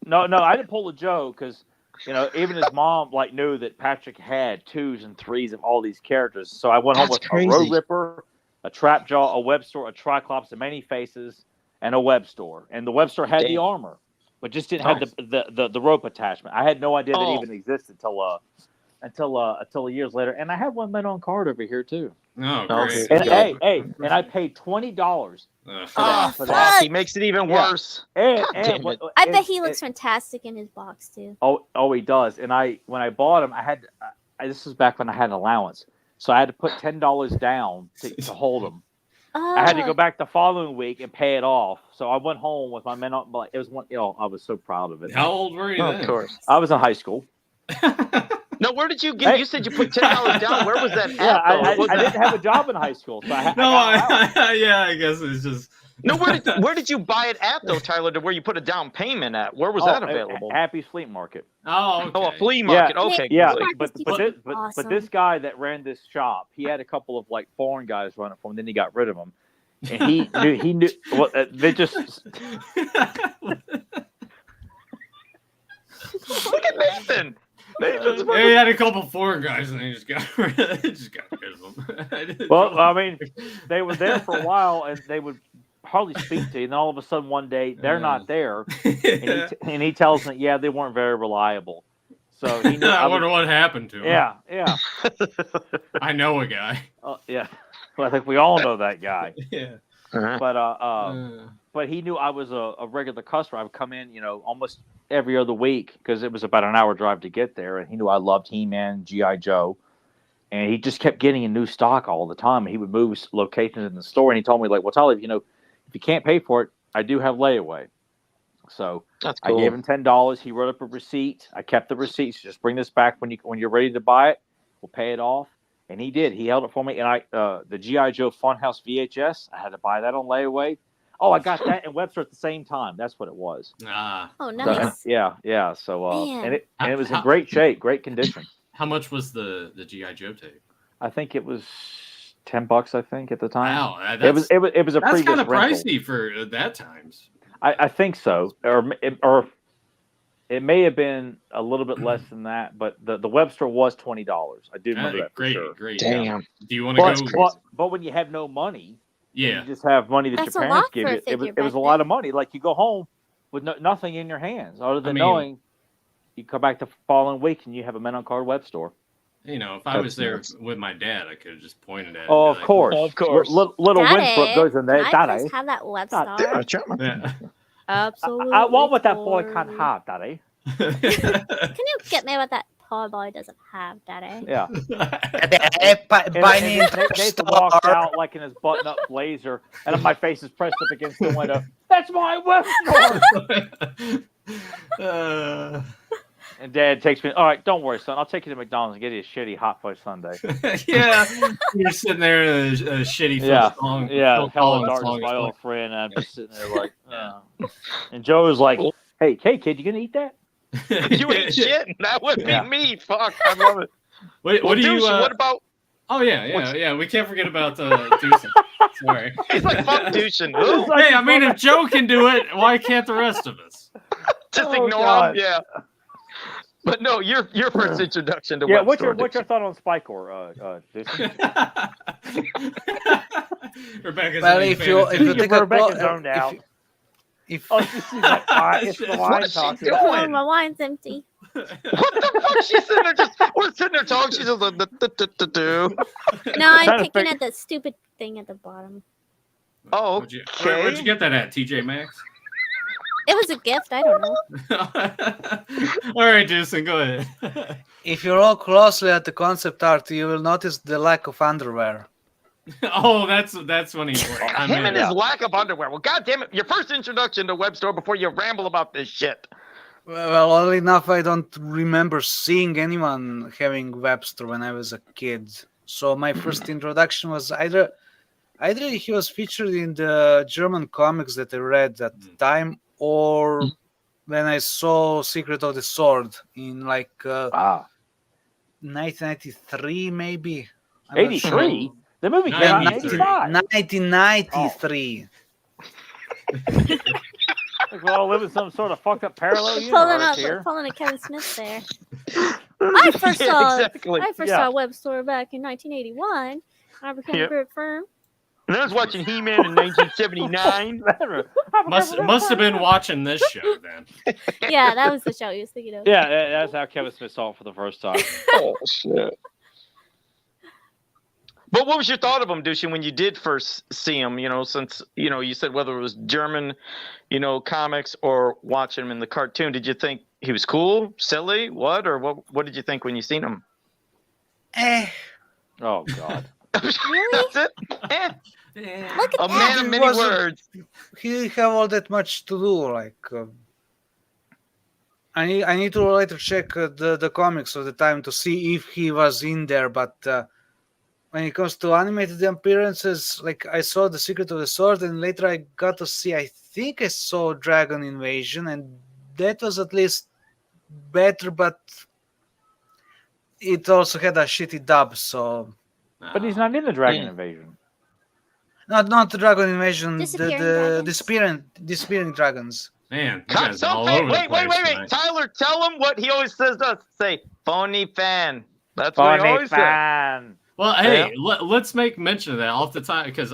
No, I didn't pull a Joe because even his mom knew that Patrick had 2s and 3s of all these characters. So I went home with a Road Ripper, a Trapjaw, a Webstor, a Triclops, a Many-Faces, and a Webstor. And the Webstor had the armor, but just didn't have the rope attachment. I had no idea that it even existed until years later. And I have one mint on card over here too. Oh, great. And and I paid $20 for that. He makes it even worse. I bet he looks fantastic in his box too. Oh, he does. And when I bought him, this was back when I had an allowance, so I had to put $10 down to hold him. I had to go back the following week and pay it off. So I went home with my men. It was one. I was so proud of it. How old were you then? Of course, I was in high school. No, where did you get? You said you put $10 down. Where was that at? Yeah, I didn't have a job in high school, so I guess it's just. No, where did you buy it at though, Tyler? To where you put a down payment at? Where was that available? Happy's Flea Market. Oh, okay. A flea market. Yeah. Okay. Yeah, Awesome. but this guy that ran this shop, he had a couple of foreign guys run it for him. Then he got rid of them, and he knew. Well, they just. Look at Nathan. He had a couple foreign guys, and he just got rid of them. Well, I mean, they were there for a while, and they would hardly speak to you. And all of a sudden, one day, they're not there, and he tells me, "Yeah, they weren't very reliable." So he knew. I wonder what happened to him. Yeah. I know a guy. Yeah. Well, I think we all know that guy. Yeah. But he knew I was a regular customer. I would come in, almost every other week because it was about an hour drive to get there. And he knew I loved He-Man, G.I. Joe. And he just kept getting a new stock all the time. And he would move locations in the store. And he told me, well, Tyler, if you can't pay for it, I do have layaway. So that's cool. I gave him $10. He wrote up a receipt. I kept the receipts. Just bring this back when you're ready to buy it. We'll pay it off. And he did. He held it for me. And the G.I. Joe Funhouse VHS, I had to buy that on layaway. Oh, I got that and Webster at the same time. That's what it was. Oh, nice. So, yeah. So, and it was in great shape, great condition. How much was the G.I. Joe tape? I think it was $10. I think at the time. Wow, it was a that's kind of pricey for that times. I think so, or it may have been a little bit less than that, but the Webster was $20. I do remember that. Great, for sure. Great. Damn. Do you want to go? But when you have no money. Yeah, you just have money that That's your parents give you. It was a lot of money. Like you go home with nothing in your hands other than knowing you come back the following week and you have a men on card Webstor. If I was there with my dad, I could have just pointed at it. Oh, of course. Of course. Little Winthrop goes in there. I just have that Webstor. Yeah. Absolutely. I want what that boy for can't you. have, Daddy. Can you get me what that poor boy doesn't have, Daddy? Yeah. Buy me in Nathan walks store. out like in his button-up blazer, and my face is pressed up against the window. That's my Webstor. And Dad takes me. All right, don't worry, son. I'll take you to McDonald's and get you a shitty hot fudge sundae. Yeah, you're sitting there in a shitty Phil song. Yeah. Phil Hell of Collins darkness, song is my playing. old friend. And I'm just sitting there like, And Joe was like, "Hey, kid, you gonna eat that?" You ain't shit. That would be Yeah. me. Fuck, I love it. Wait, Well, what do you? Douche, what about? Oh yeah. We can't forget about Deucin. Sorry. He's like fuck douching. It's like Hey, I mean, if Joe can do it, why can't the rest of us? Just Oh, ignore God. him. Yeah. But no, your first introduction to Yeah. Webstor. What's your thought on Spycore, Deucin? Rebecca's Well, a big if fan you of if you Deucin. take a Rebecca's zoned out. if Oh, she's like, it's the wine What's she talking. doing? Oh, my wine's empty. What the fuck? She's sitting there we're sitting there talking. She's just like, do. No, I'm Trying to picking figure- at the stupid thing at the bottom. Oh, Where'd you get that at, TJ Maxx? It was a gift. I don't know. All right, Jason, go ahead. if you look closely at the concept art, you will notice the lack of underwear. Oh, that's when he's like, I'm him in. and his lack of underwear. Well, goddamn it! Your first introduction to Webstor before you ramble about this shit. Well, oddly enough, I don't remember seeing anyone having Webster when I was a kid. So my first introduction was either he was featured in the German comics that I read at the time, or when I saw Secret of the Sword in like 1993, maybe. I'm not 83. sure. The movie came out in 85. 1993. Like we're all living some sort of fucked up parallel We're universe here. pulling a Kevin Smith there. I first saw Exactly. saw Webstor back in 1981. I became a grip firm. And I was watching He-Man in 1979. Must have been watching this show then. Yeah, that was the show he was thinking of. Yeah, that's how Kevin Smith saw it for the first time. Oh shit! But what was your thought of him, Dushin, when you did first see him? You know, since you said whether it was German, comics or watching him in the cartoon, did you think he was cool, silly, what did you think when you seen him? Oh God. Really? That's it. Look at A that. man of many words. He didn't have all that much to do. Like, I need to later check the comics of the time to see if he was in there. But when it comes to animated appearances, like I saw The Secret of the Sword, and later I got to see. I think I saw Dragon Invasion, and that was at least better. But it also had a shitty dub. So But he's not in the Dragon Invasion. not the Dragon Invasion. Disappearing The dragons? disappearing dragons. Man, you Cut guys are all something. over the Wait. place tonight. Tyler, tell him what he always says to us. Say, phony fan. That's what he Funny always says. fan. Well, hey, let's make mention of that off the time because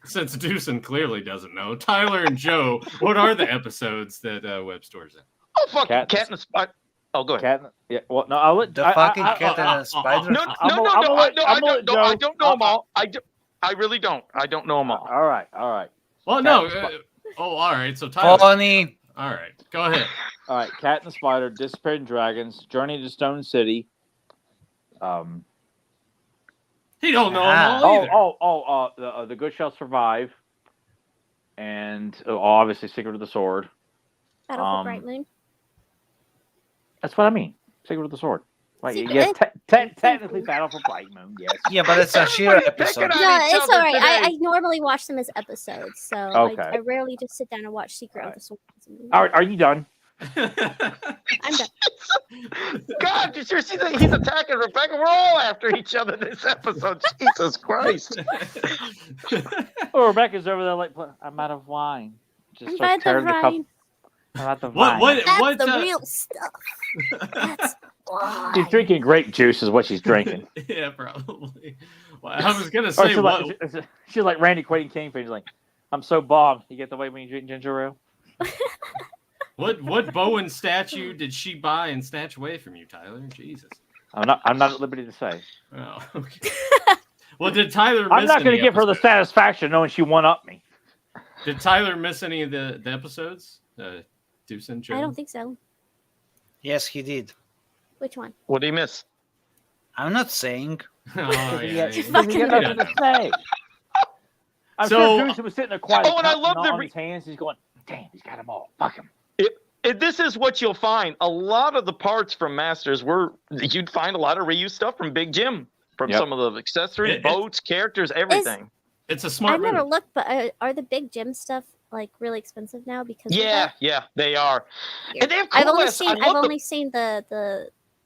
since Deucin clearly doesn't know, Tyler and Joe, what are the episodes that Webstor's in? Oh, fuck. Cat Cat in the Spot. Oh, go ahead. Cat. Yeah. Well, no. I'll let The fucking cat and the spider. No, I'm gonna let I Joe- don't know them all. I really don't. I don't know them all. All right. All right. Well, Cat no. and the All right. So Tyler. Funny. All right, go ahead. All right. Cat and the Spider, Disappearing Dragons, Journey to Stone City. He don't know them all either. The Good Shall Survive, and obviously Secret of the Sword. Battle for Bright Moon. That's what I mean. Secret of the Sword. Like, Secret- yes, technically Battle for Bright Moon. Yes. Yeah, but it's a Shira episode. picking No, each it's other all right. I today. normally watch them as episodes, so Okay. I rarely just sit down and watch Secret of the Sword. All right. Are you done? I'm done. God, you sure see that he's attacking Rebecca? We're all after each other this episode. Jesus Christ. Oh, Rebecca's over there like, I'm out of wine. Just I'm starts by the tearing cup. Rhine. I'm out the wine. That's the real stuff. That's why. She's drinking grape juice is what she's drinking. Yeah, probably. Well, I was gonna Or say she's, what. she's like Randy Quaid and Kingfish. Like, I'm so bombed. You get the way when you drink ginger ale? What Bowen statue did she buy and snatch away from you, Tyler? Jesus. I'm not at liberty to say. Oh, okay. Well, did Tyler? I'm miss not going any to give her the episodes? satisfaction knowing she one up me. Did Tyler miss any of the episodes? Deuce and Joe? I don't think so. Yes, he did. Which one? What do you miss? I'm not saying. Oh, yeah. He Fucking got nothing to say. I'm So- sure Goose was sitting there quiet. Oh, and I love on his hands. He's going, damn, he's got them all. Fuck him. This is what you'll find. A lot of the parts from Masters you'd find a lot of reused stuff from Big Jim, from Yep. some of the accessories, boats, characters, everything. It's a smart I've never move. looked, but are the big gym stuff like really expensive now? Because of Yeah, that? yeah, they are. And they have I've only cool-ass- I seen love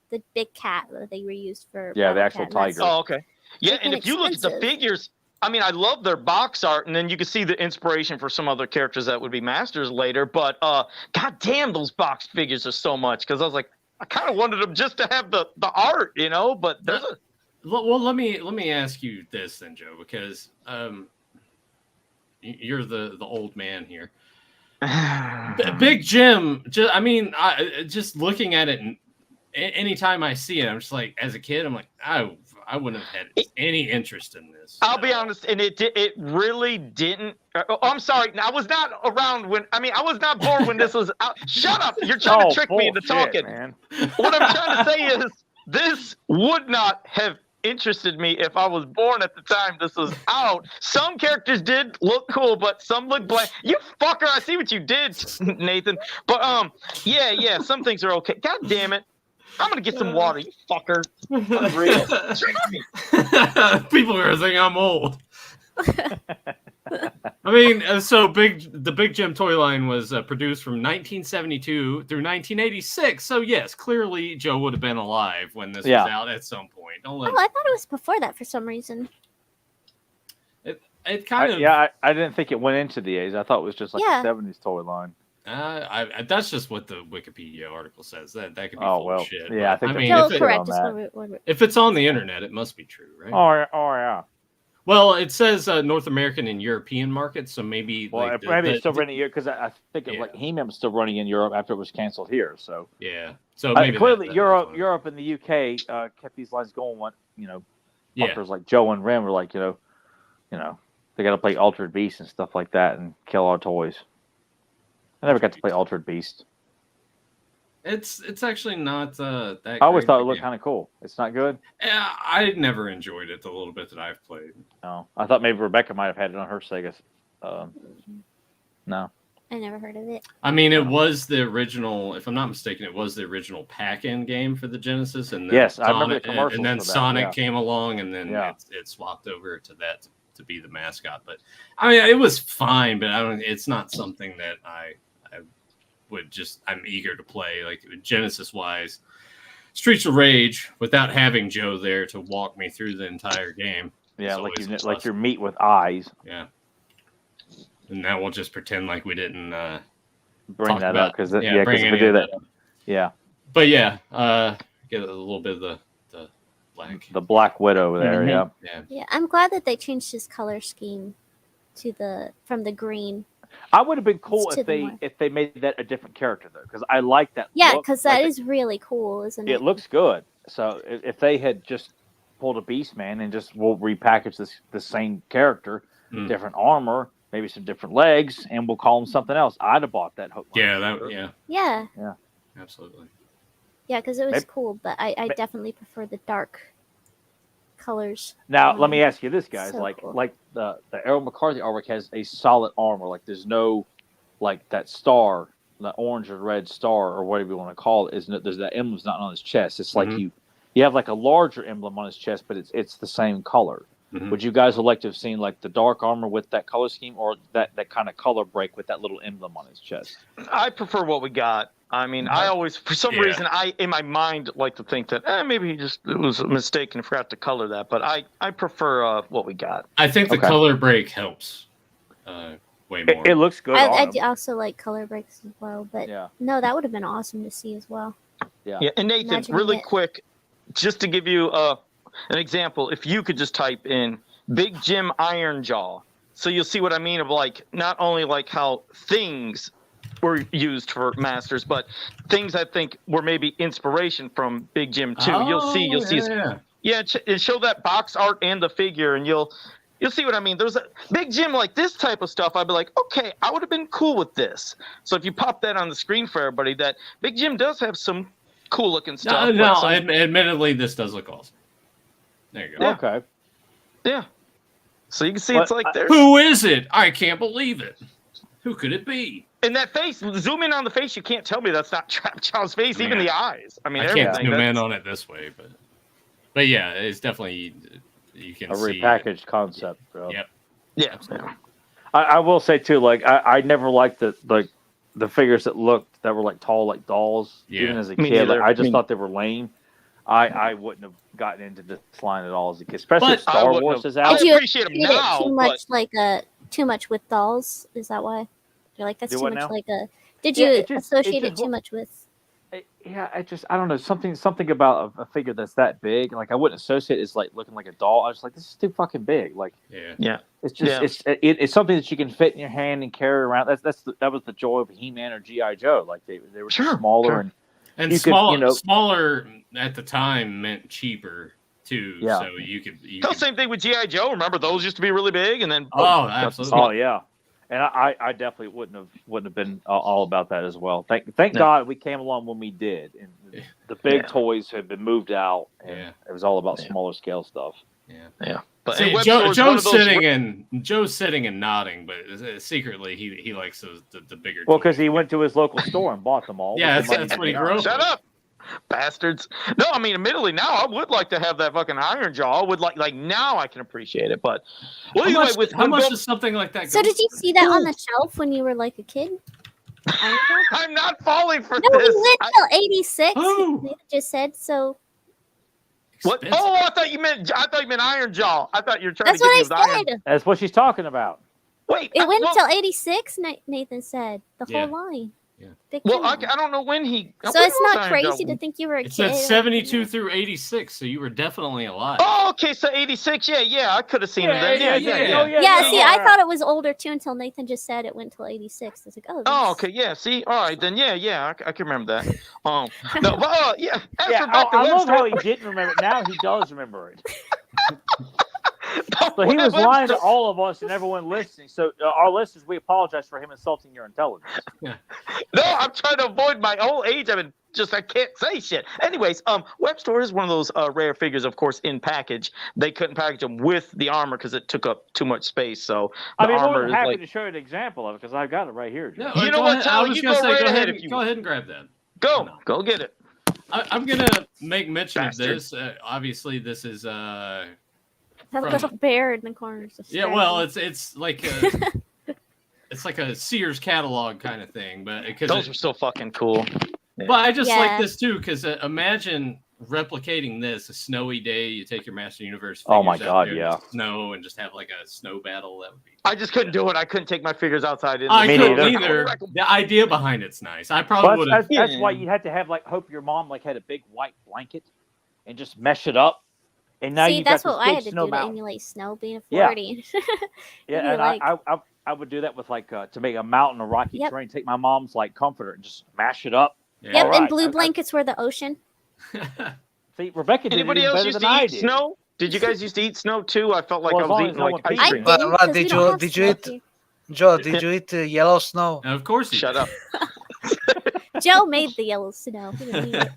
the big cat that they reused for Yeah, the Battle actual Cat, and that's- tiger. Oh, okay. Yeah, and freaking if you look at the expensive. figures, I mean, I love their box art, and then you can see the inspiration for some other characters that would be Masters later. But god damn, those box figures are so much, because I was like, I kind of wanted them just to have the art, you know. But there's a Well, let me ask you this then, Joe, because you're the old man here. Big Jim, just looking at it, and anytime I see it, I'm just like, as a kid, I'm like, I wouldn't have had any interest in this. I'll be honest, and it really didn't. Oh, I'm sorry. I was not around when. I mean, I was not born when this was out. Shut up! You're trying to trick me into bullshit, talking. man. What I'm trying to say is, this would not have interested me if I was born at the time this was out. Some characters did look cool, but some look bland. You fucker! I see what you did, Nathan. But yeah. Some things are okay. God damn it! I'm gonna get some water, you fucker. Unreal. People are thinking I'm old. I mean, so the Big Jim toy line was produced from 1972 through 1986. So yes, clearly Joe would have been alive when this was out at some point. Don't let Oh, I thought it was before that for some reason. it kind of I didn't think it went into the 80s. I thought it was just like Yeah. the 70s toy line. that's just what the Wikipedia article says. That could be Oh, full well, of shit. yeah, I but, think I mean, Joe, if, it- correct. on Just that. what- if it's on the internet, it must be true, right? Oh yeah. Well, it says North American and European markets, so maybe Well, like maybe it's still running here because I think Yeah. like He-Man was still running in Europe after it was canceled here. So yeah. So maybe clearly that Europe, was one. Europe and the UK kept these lines going. What Yeah. fuckers like Joe and Ren were like, they got to play Altered Beast and stuff like that and kill our toys. I never got to play Altered Beast. It's actually not that. I always great thought of it a looked game. kind of cool. It's not good. Yeah, I never enjoyed it the little bit that I've played. No, I thought maybe Rebecca might have had it on her Sega. No. I never heard of it. I mean, it was the original. If I'm not mistaken, it was the original pack-in game for the Genesis, and then Yes, I remember the Sonic, commercials and then for that, Sonic yeah. came along, and then Yeah. it swapped over to that to be the mascot. But I mean, it was fine, but it's not something that I I'm eager to play, like Genesis wise. Streets of Rage, without having Joe there to walk me through the entire game. Yeah, It's always a like plus. your meat with eyes. Yeah. And now we'll just pretend like we didn't Bring talk that about- up because bring if we any do of that, up. yeah, But yeah, get a little bit of the black. the Black Widow there, Mhm. yeah. Yeah. Yeah, I'm glad that they changed his color scheme from the green. I would have been cool It's to if the north. they made that a different character though, because I like that. Yeah, look. because Like, that is really cool, isn't it? it looks good. So if they had just pulled a Beastman and just we'll repackage the same character, Mm. different armor, maybe some different legs, and we'll call him something else, I'd have bought that hook. Yeah, line. yeah, Yeah, absolutely. yeah, because it was Maybe- cool, but I definitely prefer the dark colors. Now let me ask you this, guys: So like cool. the Errol McCarthy artwork has a solid armor, like there's no like that star, the orange or red star or whatever you want to call it. There's that emblem's not on his chest. It's like Mhm. you have like a larger emblem on his chest, but it's the same color. Mhm. Would you guys have liked to have seen like the dark armor with that color scheme, or that kind of color break with that little emblem on his chest? I prefer what we got. I mean, I always, for some Yeah. reason, in my mind like to think that maybe it was a mistake and forgot to color that. But I prefer what we got. I think the Okay. color break helps way more. It looks good. I on do him. also like color breaks as well, but Yeah. no, that would have been awesome to see as well. Yeah, and Nathan, Imagining really it. quick, just to give you an example, if you could just type in Big Jim Iron Jaw, so you'll see what I mean of like not only like how things were used for Masters, but things I think were maybe inspiration from Big Jim too. You'll see. Yeah. Yeah, show that box art and the figure, and you'll You'll see what I mean. There's a Big Jim, like this type of stuff. I'd be like, okay, I would have been cool with this. So if you pop that on the screen for everybody, that Big Jim does have some cool looking stuff. Admittedly, this does look awesome. There you go. Yeah. Okay. Yeah. So you can see But it's like there. Who is it? I can't believe it. Who could it be? And that face, zoom in on the face. You can't tell me that's not Trap Chow's face. Even the eyes. I mean, I can't everything. zoom in on it this way, but yeah, it's definitely you can A see repackaged concept, bro. Yep. Yeah. I will say too, like I never liked the figures that were like tall like dolls. Yeah. Even as a Me kid, neither. I just thought they were lame. I wouldn't have gotten into this line at all as a kid, especially if I Star wouldn't Wars have. is I out. would Did you appreciate them treat it now, too but much too much with dolls? Is that why? You're like that's Do too what much now? like a. Did Yeah, you it just- associate it it just- too much with? Yeah, I don't know, something about a figure that's that big. Like I wouldn't associate it as like looking like a doll. I was like, this is too fucking big. Like Yeah. it's just it's something that you can fit in your hand and carry around. That was the joy of He-Man or GI Joe. Like they were Sure, smaller sure. And You could, smaller at the time meant cheaper too. Yeah. So you could. same thing with GI Joe. Remember those used to be really big, and then Oh, absolutely. Oh yeah, and I definitely wouldn't have been all about that as well. Thank God we came along when we did, and the big toys had been moved out, and it was all about smaller scale stuff. Yeah. But See, Webstor is one Joe's of those Joe's sitting and nodding, but secretly he likes the bigger. Well, toys. because he went to his local store and bought them all. Yeah, with the money that's that what he they grew earned. up Shut up, bastards! No, I mean, admittedly, now I would like to have that fucking Iron Jaw. I would like now I can appreciate it. But How much does something like that? So go did you for? see that on the shelf when you were like a kid? I'm not falling for No, this. we went till 86. Oh. Nathan just said so. What? Expensive. Oh, I thought you meant Iron Jaw. I thought you were trying That's to what give me I the Iron. said. That's what she's talking about. Wait, It went well, until 86. Nathan said the Yeah. whole line. Yeah. Big well, I Jim. don't know when he. So when it's was not Iron crazy Jaw? to think you were a It kid. said 72 through 86, so you were definitely alive. Oh, okay, so 86. Yeah, I could have seen him then. Yeah. See, I thought it was older too until Nathan just said it went till 86. I was like, oh. Oh, that's- okay, yeah. See, all right, then, yeah, I can remember that. No, but yeah. Yeah, After back to I love how Webster, he didn't remember it. Now he does remember it. but So he was Webster- lying to all of us and everyone listening. So our listeners, we apologize for him insulting your intelligence. No, I'm trying to avoid my old age. I can't say shit. Anyways, Webstor is one of those rare figures, of course, in package. They couldn't package them with the armor because it took up too much space. So the I mean, armor we're is happy like, to show you an example of it because I've got it right here. Joe. No, You know go what, ahead. Tyler, I was you gonna go say, right go ahead ahead, if you go ahead and grab that. go get it. I'm gonna make mention Bastard. of this. Obviously, this is That from- little bear in the corner. yeah. Well, it's like a it's like a Sears catalog kind of thing, but Those are so fucking cool. but I just like Yeah. this too because imagine replicating this a snowy day. You take your Master Universe. Oh my figures out God, there in yeah. the snow and just have like a snow battle. That would be. I just couldn't do it. I couldn't take my figures outside. I Me couldn't neither. either. The idea behind it's nice. I probably Well, would have. that's why you had to have hope your mom had a big white blanket and just mesh it up. And now See, you that's got what this I big had to snow do to mountain. emulate snow being a Yeah. 40. Yeah, Be and like- I would do that with to make a mountain of rocky Yep. terrain. Take my mom's comforter and just mash it up. Yeah. Yep, Alright, and blue I- blankets were the ocean. See, Rebecca did Anybody it even else better used than to I eat did. snow? Did you guys used to eat snow too? I felt like Well, I as was long as eating no like one ice peed I cream. What- didn't, what 'cause did we don't you- have did snow you eat? here. Joe, did you eat yellow snow? Of course, he Shut did. up. Joe made the yellow snow. He didn't eat it.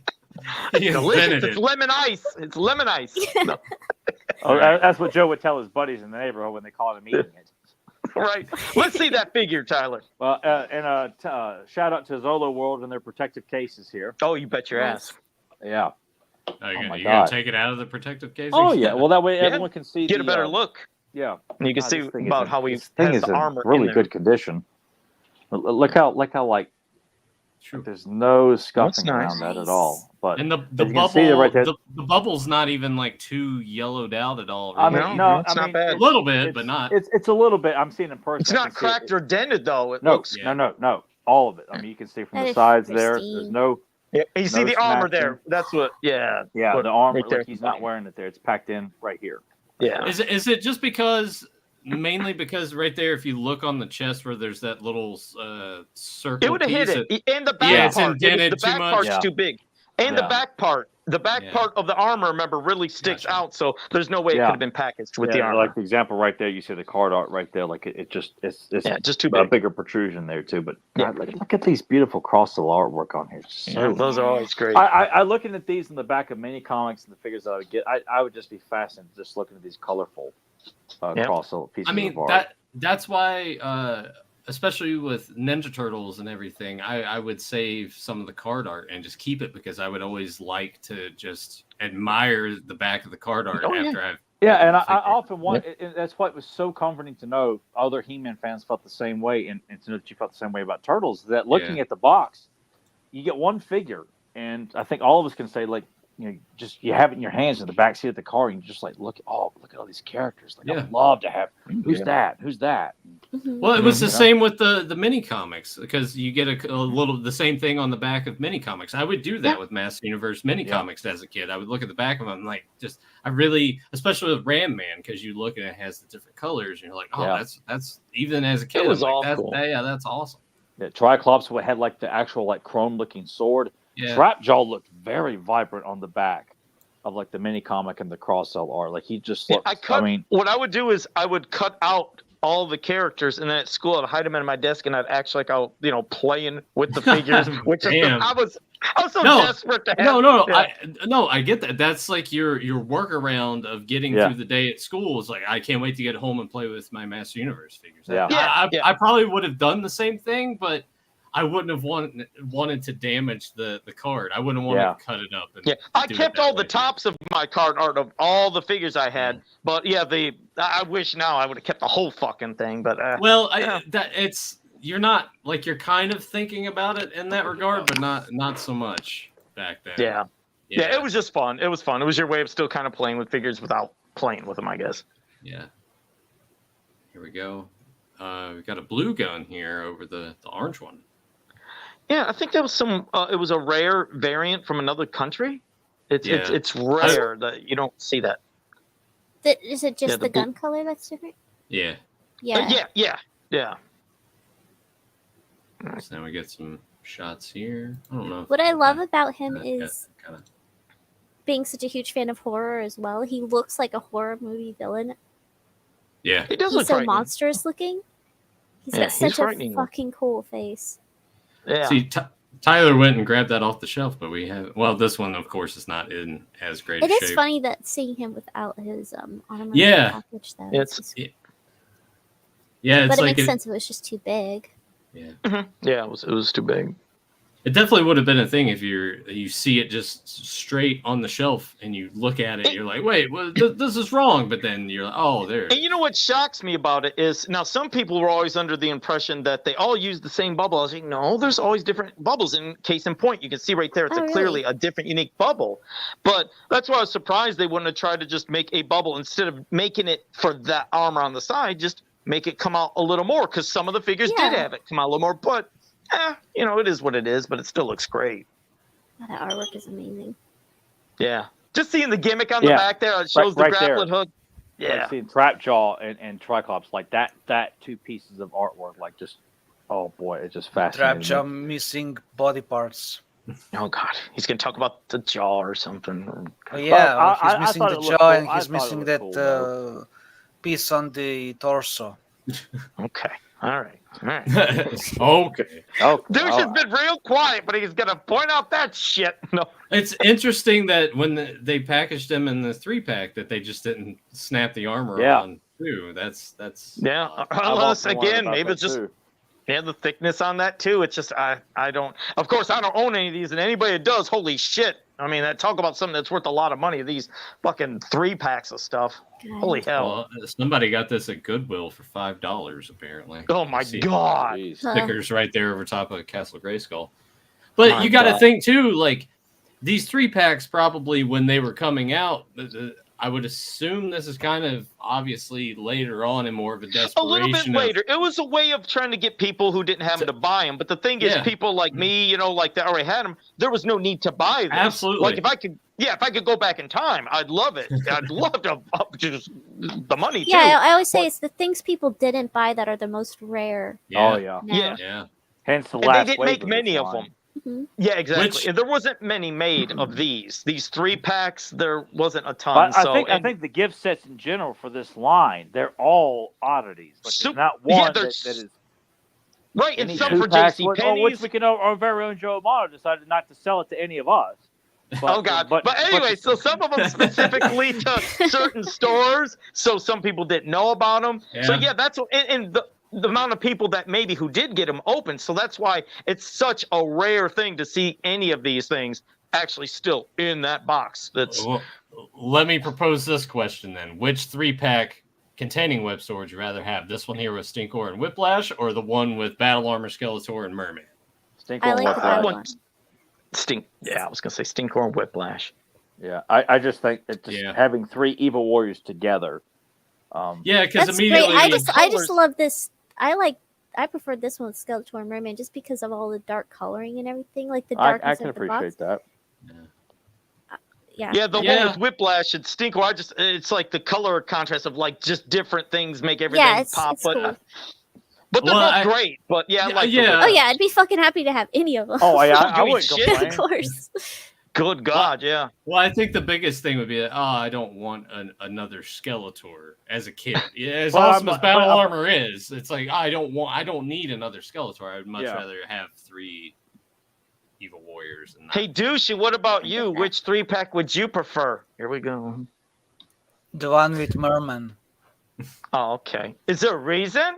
He Delicious. invented It's it. lemon ice. It's lemon ice. No. Oh, that's what Joe would tell his buddies in the neighborhood when they caught him eating it. Right. Let's see that figure, Tyler. Well, shout out to Zolo World and their protective cases here. Oh, you bet your ass. Yeah. Oh, Oh you're my gonna God. take it out of the protective case? Oh yeah. Well, that way Yeah. everyone can see. Get a the, better look. Yeah. And you can God, see this thing about is how he this thing has is the in armor. really in there. good condition. Look how True. there's no scuffing nice. around that at all. But And the you can bubble, see it right there. the bubble's not even like too yellowed out at all. I Really. mean, No, no, it's I not mean, bad. a little bit, it's, but not. It's a little bit. I'm seeing in person. It's I not can see cracked it. or dented though. It No, looks. Yeah. no, all of it. I mean, you can see from That the is sides there. pristine. There's no. Yeah, and you see No the armor smashing. there. That's what. Yeah. Yeah, what- the armor. right there. Like he's not wearing it there. It's packed in right here. Yeah. Is it just because? Mainly because right there, if you look on the chest where there's that little circle, It would have hit piece it. that- And the back Yeah, it's part. indented The back too much. part's Yeah. too big. And the Yeah. back part. the back part of the armor, remember, really sticks out. So there's no way it could have been packaged with the armor. Like the example right there, you see the card art right there. Like it's just too big. A bigger protrusion there too. But look at these beautiful cross-sell artwork on here. Those are always great. I looking at these in the back of many comics and the figures that I would get. I would just be fascinated just looking at these colorful cross-sell pieces of art. That's why. Especially with Ninja Turtles and everything, I would save some of the card art and just keep it because I would always like to just admire the back of the card art after I've. Yeah, and I often want. And that's why it was so comforting to know other He-Man fans felt the same way, and to know that you felt the same way about Turtles. That looking at the box, you get one figure, and I think all of us can say like. You have it in your hands in the back seat of the car, and you just like look at all these characters. Like I'd love to have. Who's that? Who's that? Well, it was the same with the mini comics because you get a little the same thing on the back of mini comics. I would do that with Master Universe mini comics as a kid. I would look at the back of them, like especially with Ram Man, because you look and it has the different colors, and you're like, that's even as a kid, it was like, all that's, cool. That's awesome. Yeah, Triclops had like the actual like chrome looking sword. Yeah. Trapjaw looked very vibrant on the back of like the mini comic and the cross-sell art. Like he just looked. What I would do is I would cut out all the characters, and then at school I'd hide them in my desk, and I'd act like playing with the figures. Which I was so desperate to have. No, I get that. That's like your workaround of getting through the day at school. Is like I can't wait to get home and play with my Master Universe figures. I probably would have done the same thing, but. I wouldn't have wanted to damage the card. I wouldn't want to cut it up. I kept all the tops of my card art of all the figures I had, but I wish now I would have kept the whole fucking thing. But you're not like you're kind of thinking about it in that regard, but not so much back then. Yeah, it was just fun. It was fun. It was your way of still kind of playing with figures without playing with them, I guess. Yeah. Here we go. We got a blue gun here over the orange one. Yeah, I think that was it was a rare variant from another country. It's rare that you don't see that. Is it just the gun color that's different? Yeah. Yeah. So now we get some shots here. I don't know. What I love about him is being such a huge fan of horror as well. He looks like a horror movie villain. Yeah. He does He's look so frightening. monstrous looking. He's got such a fucking cool face. Yeah. See, Tyler went and grabbed that off the shelf, but we have. Well, this one, of course, is not in as great. It a is shape. funny that seeing him without his armor. Package, though. It's but it like makes sense. It was just too big. Yeah. Mm-hmm. Yeah, it was too big. It definitely would have been a thing if you see it just straight on the shelf and you look at it, you're like, wait, well, this is wrong. But then you're like, oh, there. And you know what shocks me about it is now some people were always under the impression that they all use the same bubble. I was like, no, there's always different bubbles. In case in point, you can see right there, it's clearly a different, unique bubble. But that's why I was surprised they wouldn't have tried to just make a bubble instead of making it for that armor on the side. Just make it come out a little more because some of the figures did have it come out a little more, but. It is what it is, but it still looks great. That artwork is amazing. Yeah. Just seeing the gimmick on the back there, it shows the grappling hook. Yeah. Like seeing Trapjaw and Triclops, like that two pieces of artwork, like just, oh boy, it's just fascinating. Trapjaw missing body parts. Oh God, he's gonna talk about the jaw or something. Oh, yeah, he's missing the jaw and he's missing that piece on the torso. Okay. All right. Okay. Douche has been real quiet, but he's gonna point out that shit. No. It's interesting that when they packaged them in the 3-pack, that they just didn't snap the armor on too. That's unless again, maybe it's just the thickness on that too. It's just I don't. Of course, I don't own any of these, and anybody that does, holy shit. I mean, talk about something that's worth a lot of money. These fucking 3-packs of stuff. Holy hell! Well, somebody got this at Goodwill for $5 apparently. Oh my God! Stickers right there over top of Castle Grayskull. But you got to think too, like these 3-packs probably when they were coming out. I would assume this is kind of obviously later on and more of a desperation. A little bit later. It was a way of trying to get people who didn't have them to buy them. But the thing is, people like me, like that already had them. There was no need to buy them. Absolutely. Like if I could go back in time, I'd love it. I'd love to just the money too. Yeah, I always say it's the things people didn't buy that are the most rare. Yeah. Oh yeah. Hence the and last. they didn't make many of them. Yeah, exactly. Which- And there wasn't many made of these. These 3-packs, there wasn't a ton. But So I think the gift sets in general for this line, they're all oddities. Like So- there's not yeah, one there's- that is right, and any some for 2-packs, JC which Penney's. we can our very own Joe Amato decided not to sell it to any of us. But, Oh God! But anyway, so some of them specifically to certain stores, so some people didn't know about them. So Yeah. yeah, that's and the amount of people that maybe who did get them open. So that's why it's such a rare thing to see any of these things actually still in that box. That's Well, let me propose this question then: which 3-pack containing Webstor would you rather have? This one here with Stinkor and Whiplash, or the one with Battle Armor, Skeletor, and Merman? I like the battle one. one. Yeah, I was gonna say Stinkor and Whiplash. Yeah, I just think that just Yeah. having 3 Evil Warriors together. Yeah, because That's great. immediately I just colors- love this. I prefer this one with Skeletor and Merman just because of all the dark coloring and everything, like the I darkness can of the box. appreciate that. Yeah. Yeah, the Yeah. one with Whiplash and Stinkor, it's like the color contrast of like just different things make everything Yeah, it's pop. cool. But they're Well, both great. But yeah, I Yeah, like the yeah. Oh yeah, I'd be fucking happy to have any of them. Oh yeah, Don't I give me wouldn't shit. complain. of course. Good God, yeah. Well, I think the biggest thing would be that, I don't want another Skeletor as a kid. Yeah, as Well, awesome I'm- as Battle but I'm- Armor is, it's like I don't need another Skeletor. I would much Yeah. rather have 3 Evil Warriors. And Hey, Douchey, what about you? get that. Which 3-pack would you prefer? Here we go. The one with Merman. Oh, okay. Is there a reason?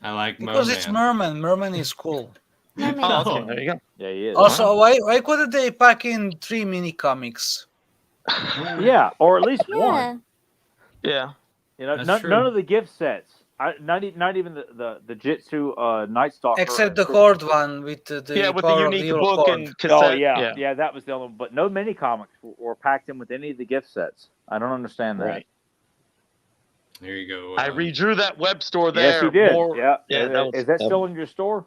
I like Because it's Merman. Merman. Merman is cool. Merman. Oh, okay. There you go. Yeah, he is. Also, why couldn't they pack in 3 mini comics? Yeah, or at least one. Yeah. Yeah. You know, That's true. none of the gift sets. Not even the Jitsu Night Stalker. Except the Horde one with the Yeah, with the Power of unique Evil book Horde. and cassette. Oh yeah, that was the only one. But no mini comics were packed in with any of the gift sets. I don't understand that. Right. There you go. I redrew that web store there. Yes, you did. More- Yeah. Yeah, that was- Is that still in your store?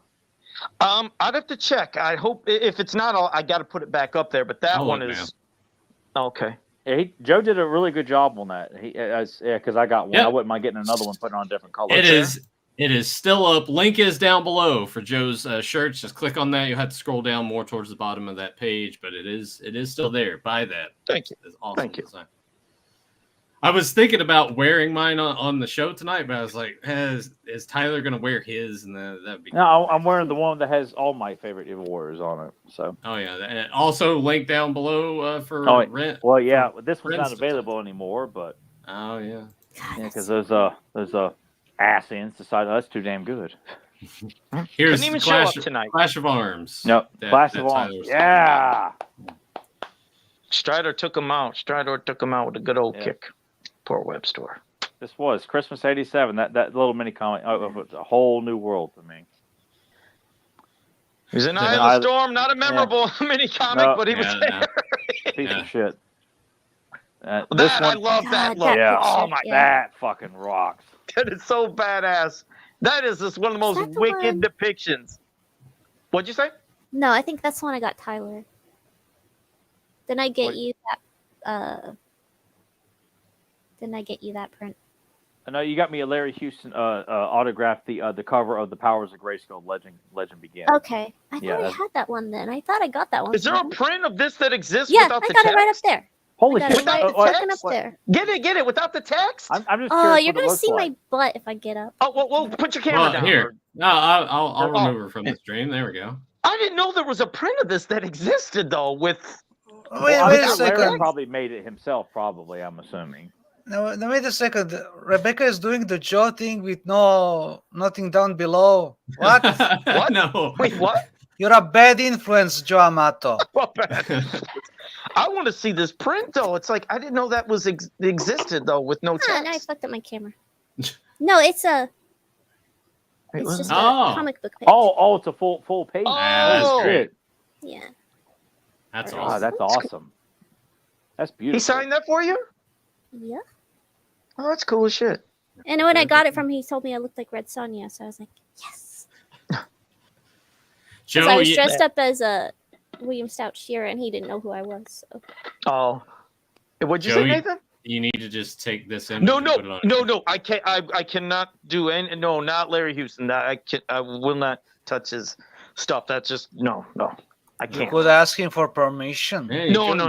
I'd have to check. I hope if it's not, I got to put it back up there. But that I'll one look is okay. Yeah, Joe did a really good job on that. Because I got one. Yep. I wouldn't mind getting another one, putting on a different color. It is still up. Link is down below for Joe's shirts. Just click on that. You'll have to scroll down more towards the bottom of that page, but it is still there. Buy that. Thank you. It's awesome. Thank you. design. I was thinking about wearing mine on the show tonight, but I was like, is Tyler going to wear his? And that'd be No, I'm wearing the one that has all my favorite Evil Warriors on it. So. Oh, yeah. And also, link down below for Oh, rent. Well, yeah, this one's not Friends- available anymore, but Oh, yeah. God, because that's those ass ends decided that's too damn good. Here's Couldn't even the show up tonight. Clash of Arms. Nope, that- Clash that of Tyler Arms. was Yeah. Strider took him out. Strider took him out with a good old Yeah. kick. Poor Webstor. This was Christmas '87. That little mini comic. It's a whole new world to me. He was in Yeah, Eye of the Storm, not a memorable mini comic, No. but he was Yeah, there. Piece Yeah. of shit. That, This I one, love that God, look. that yeah. Oh picture, my yeah. that fucking rocks. That is so badass. That is just one of the most that the wicked one? depictions. What'd you say? No, I think that's the one I got Tyler. Then I get What- you that. Then I get you that print. I know you got me a Larry Houston autograph the cover of the Powers of Grayskull Legend Begins. Okay, I thought Yeah, I that's- had that one. Then I thought I got that one. Is there a from him. print of this that exists Yeah, I without the got text? it right up there. Holy I got shit! it right Without the fucking up text? there. Get it with the text? I'm just Oh, curious you're what it gonna looks see like. my butt if I get up. Oh, well, put your camera Well, down. here. No, I'll Oh. remove her from the stream. There we go. I didn't know there was a print of this that existed, though, with... Wait, Well, wait a I'm sure Larry second. probably made it himself. Probably, I'm assuming. No, wait a second. Rebecca is doing the Joe thing with nothing down below. What? What? No. Wait, what? You're a bad influence, Joe Amato. I want to see this print, though. It's like, I didn't know that was existed, though, with no Ah, now I text. fucked up my camera. No, it's a. Wait, It's what? just Oh. a comic book page. Oh, it's a full page. Oh, that's Holy great. shit. Yeah. That's Oh, God, awesome. that's awesome. That's beautiful. He signed that for you? Yeah. Oh, that's cool as shit. And when I got it from him, he told me I looked like Red Sonja, so I was like, yes. Because I Joe, was dressed up as a William Stout Shearer, and he didn't know who I was. So. Oh. What'd you Joey, say, Nathan? you need to just take this in. No. I can't. I cannot do any. No, not Larry Houston. I will not touch his stuff. That's just no. I You can't. could ask him for permission. Yeah, you No. could.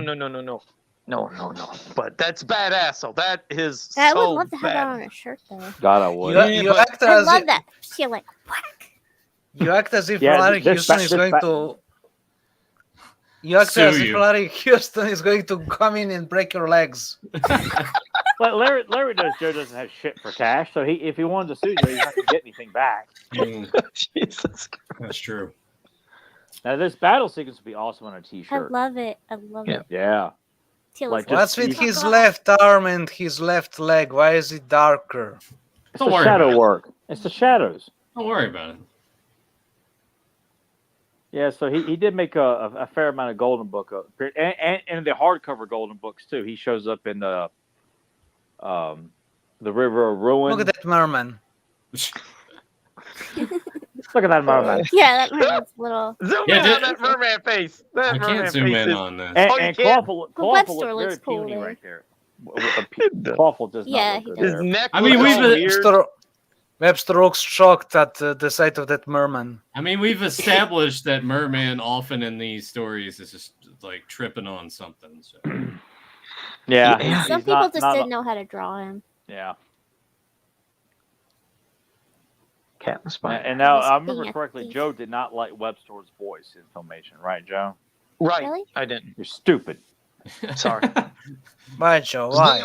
But that's badass. So that is I so would love to have bad. that on a shirt, though. God, I would. You but- act I as love if, that. She like whack. you act as if Yeah, Larry this Houston ba- is this going ba- to. You act Sue as if you. Larry Houston is going to come in and break your legs. But Larry knows Joe doesn't have shit for cash, so if he wanted to sue Joe, he's not going to get anything back. Mm, Jesus. that's true. Now, this battle sequence would be awesome on a I T-shirt. love it. I love Yeah. it. Yeah. Till Like, it's just- What's with you- his left arm and his left leg? Why is it darker? It's Don't the worry shadow about it. work. It's the shadows. Don't worry about it. Yeah, so he did make a fair amount of Golden Book, and the hardcover Golden Books too. He shows up in the River of Ruin. Look at that merman. Look at that moment. Yeah, that mermaid's little. Zoom Yeah, in did- on that merman face. That I merman can't zoom face in is- on this. And, Oh, you and can't? Clawful Webstor looks very looks cool puny there. right there. Clawful does not Yeah, look he good does. His there. neck. I mean, looks we've all been- weird. Webster looks shocked at the sight of that merman. I mean, we've established that Merman often in these stories is just like tripping on something. So. Yeah, Yeah. he's Some people not- just not- didn't know how to draw him. Yeah, Cat and spider. and now He's I remember being a correctly. thief. Joe did not like Webster's voice in Filmation, right, Joe? Right. Really? I didn't. You're stupid. Sorry. Why, Joe? Why?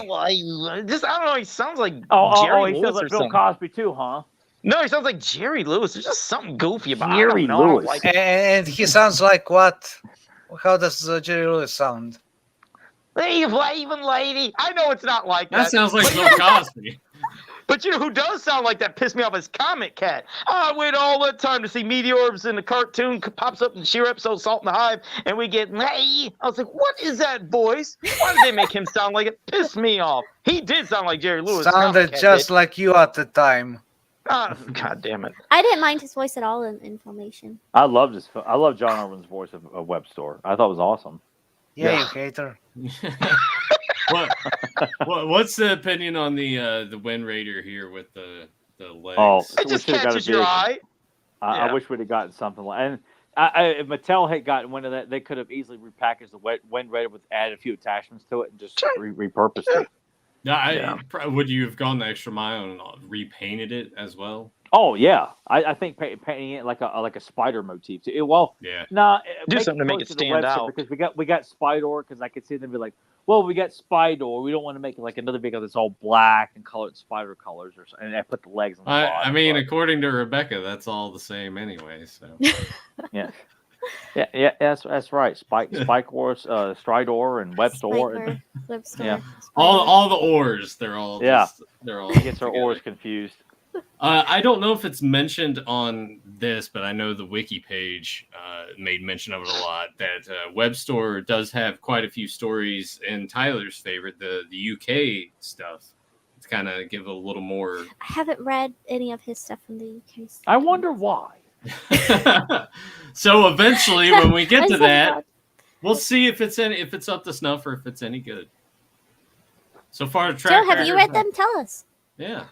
Just I don't know. He sounds like Oh, Jerry he Lewis sounds like or Bill something. Cosby too, huh? No, he sounds like Jerry Lewis. There's just something goofy about Jerry it. I don't know. Lewis. Like, And he sounds like what? How does Jerry Lewis sound? leave, even lady. I know it's not like That that. sounds like Bill Cosby. But you know who does sound like that? Pissed me off as Comic Cat. I wait all the time to see Meteorbs in the cartoon pops up in the Sheer episode Salt in the Hive, and we get hey. I was like, what is that voice? Why did they make him sound like it? Pissed me off. He did sound like Jerry Lewis. Sounded Comic Cat just did. like you at the time. God damn it. I didn't mind his voice at all in Filmation. I love John Irwin's voice of Webstor. I thought it was awesome. Yeah, Yeah. you hater. What's the opinion on the Wind Raider here with the legs? Oh, It just we should've got a catches your big- eye. I Yeah. wish we'd have gotten something like. And if Mattel had gotten one of that, they could have easily repackaged the Wind Raider with added a few attachments to it and just repurposed it. Yeah, would you have gone the extra mile and repainted it as well? Oh yeah, I think painting it like a spider motif. Too. Well, Yeah. nah, Do something to make it closer to stand Webster, out. because we got Spydor, because I could see them be like, well, we got Spydor. We don't want to make it like another vehicle that's all black and colored spider colors, and I put the legs on the bottom. I mean, but- according to Rebecca, that's all the same anyway. So yeah, that's right. Spike Horse, Stridor, and Webstor. Spiker, Webster. Yeah. all the oars, they're all they're all He gets our together. oars confused. I don't know if it's mentioned on this, but I know the wiki page made mention of it a lot. That Webstor does have quite a few stories in Tyler's favorite, the UK stuff, to kind of give a little more. I haven't read any of his stuff from the UK. I wonder why. So eventually, when we get I to said that, we'll see if it's up to snuff or if it's any good. So far, the track Joe, have you read record- them? Tell us. Yeah.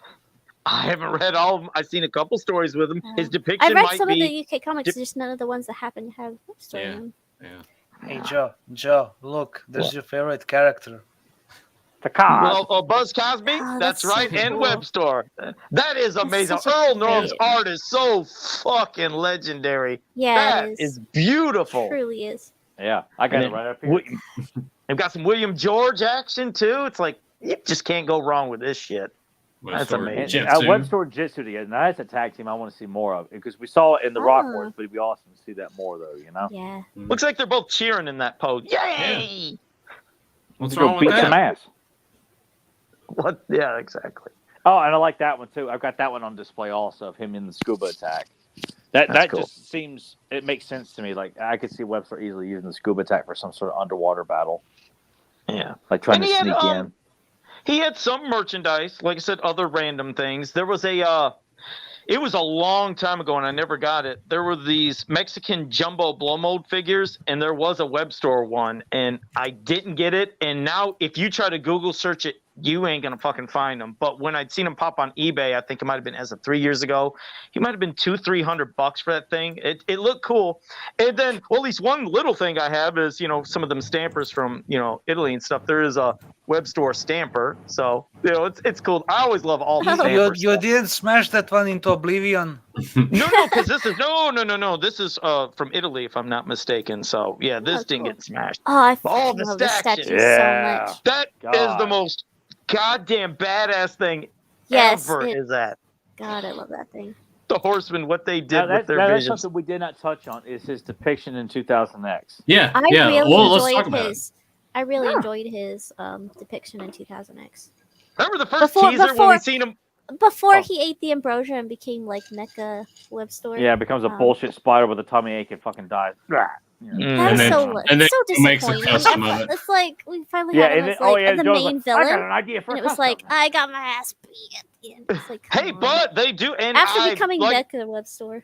I haven't read all of them. I've seen a couple stories with him. His I've depiction read might some be. of the UK comics, just none of the ones that happen to have Webster Yeah. in them. Yeah. Hey, Joe, look, there's your favorite character. The car. Well, Buzz Cosby, Oh, that's that's so right, and cool. Webstor. That is amazing. such a Earl Norm's great- art is so fucking legendary. Yeah, That it is beautiful. Truly is. Yeah, I got And it right up here. Wi- They've got some William George action too. It's like you just can't go wrong with this shit. That's Webstor amazing. And, Jitsu. Webstor Jitsu together. Now that's a tag team I want to see more of, because we saw it in the Rock Ah. Wars, but it'd be awesome to see that more, though. You know, Yeah. Looks like they're both cheering in that pose. Yay! What's Go wrong beat with some that? ass. What? Yeah, exactly. Oh, and I like that one too. I've got that one on display also, of him in the scuba attack. That's That cool. just seems, it makes sense to me. Like I could see Webster easily using the scuba attack for some sort of underwater battle, Yeah. like trying And to he had, sneak in. He had some merchandise, like I said, other random things. There was it was a long time ago and I never got it. There were these Mexican jumbo blow mold figures, and there was a Webstor one, and I didn't get it. And now if you try to Google search it you ain't gonna fucking find him. But when I'd seen him pop on eBay, I think it might have been as of 3 years ago. He might have been $200-300 for that thing. It looked cool. And then, well, at least one little thing I have is, you know, some of them stampers from, you know, Italy and stuff. There is a Webstor stamper, so you know it's cool. I always love all the stampers. You didn't smash that one into oblivion. No, because this is no. This is from Italy, if I'm not mistaken. So yeah, this didn't cool. get smashed. Oh, I All fucking the love the statues. statues so much. That is the most goddamn badass thing ever. Is that? God, I love that thing. The Horsemen, what they did with their that's visions. something we did not touch on is his depiction in 2000X. Yeah, I yeah. really Let's talk enjoyed about it. his. I really enjoyed his depiction in 2000X. Remember the first teaser when we seen him? Before he ate the ambrosia and became like Mecha Webstor. Yeah, becomes a bullshit spider with a tummy ache and fucking dies. That And was then- so and then so he makes a disappointing. custom of it. It's like we finally Yeah, had him and as then, like the Joe's main like, I got villain, an idea for and a it was custom. like I got my ass beat at the end. It's like, Hey, come on. but they do. And After I, becoming like, Mecha Webstor,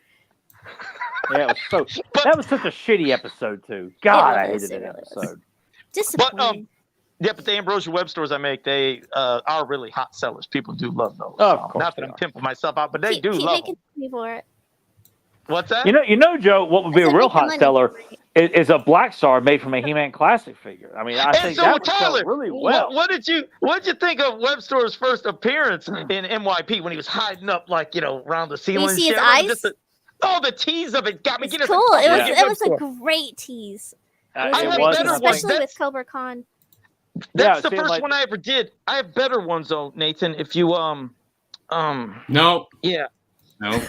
Yeah, it was so. That was such a shitty episode too. God, I was, hated that it really was. episode. disappointing. Yeah, but the ambrosia web stores I make, they are really hot sellers. People do love those. Oh, of course not that they I'm are. pimping myself out, but they keep do love making them. money for it. What's that? You know, Joe. What would be I a said real making hot money. seller is a Black Star made from a He-Man classic figure. I mean, I And think so, that would Tyler, sell really well. what did you think of Webstor's first appearance in MYP when he was hiding up, like, you know, around the ceiling? see and his shit? I remember eyes? the tease of it got me. It's Get us cool. a It fucking was it was Webstor. a great tease. I It have was better great, ones. especially with That's- Cobra Khan. That's Yeah, the see, first like- one I ever did. I have better ones though, Nathan. If you Nope. yeah. Nope.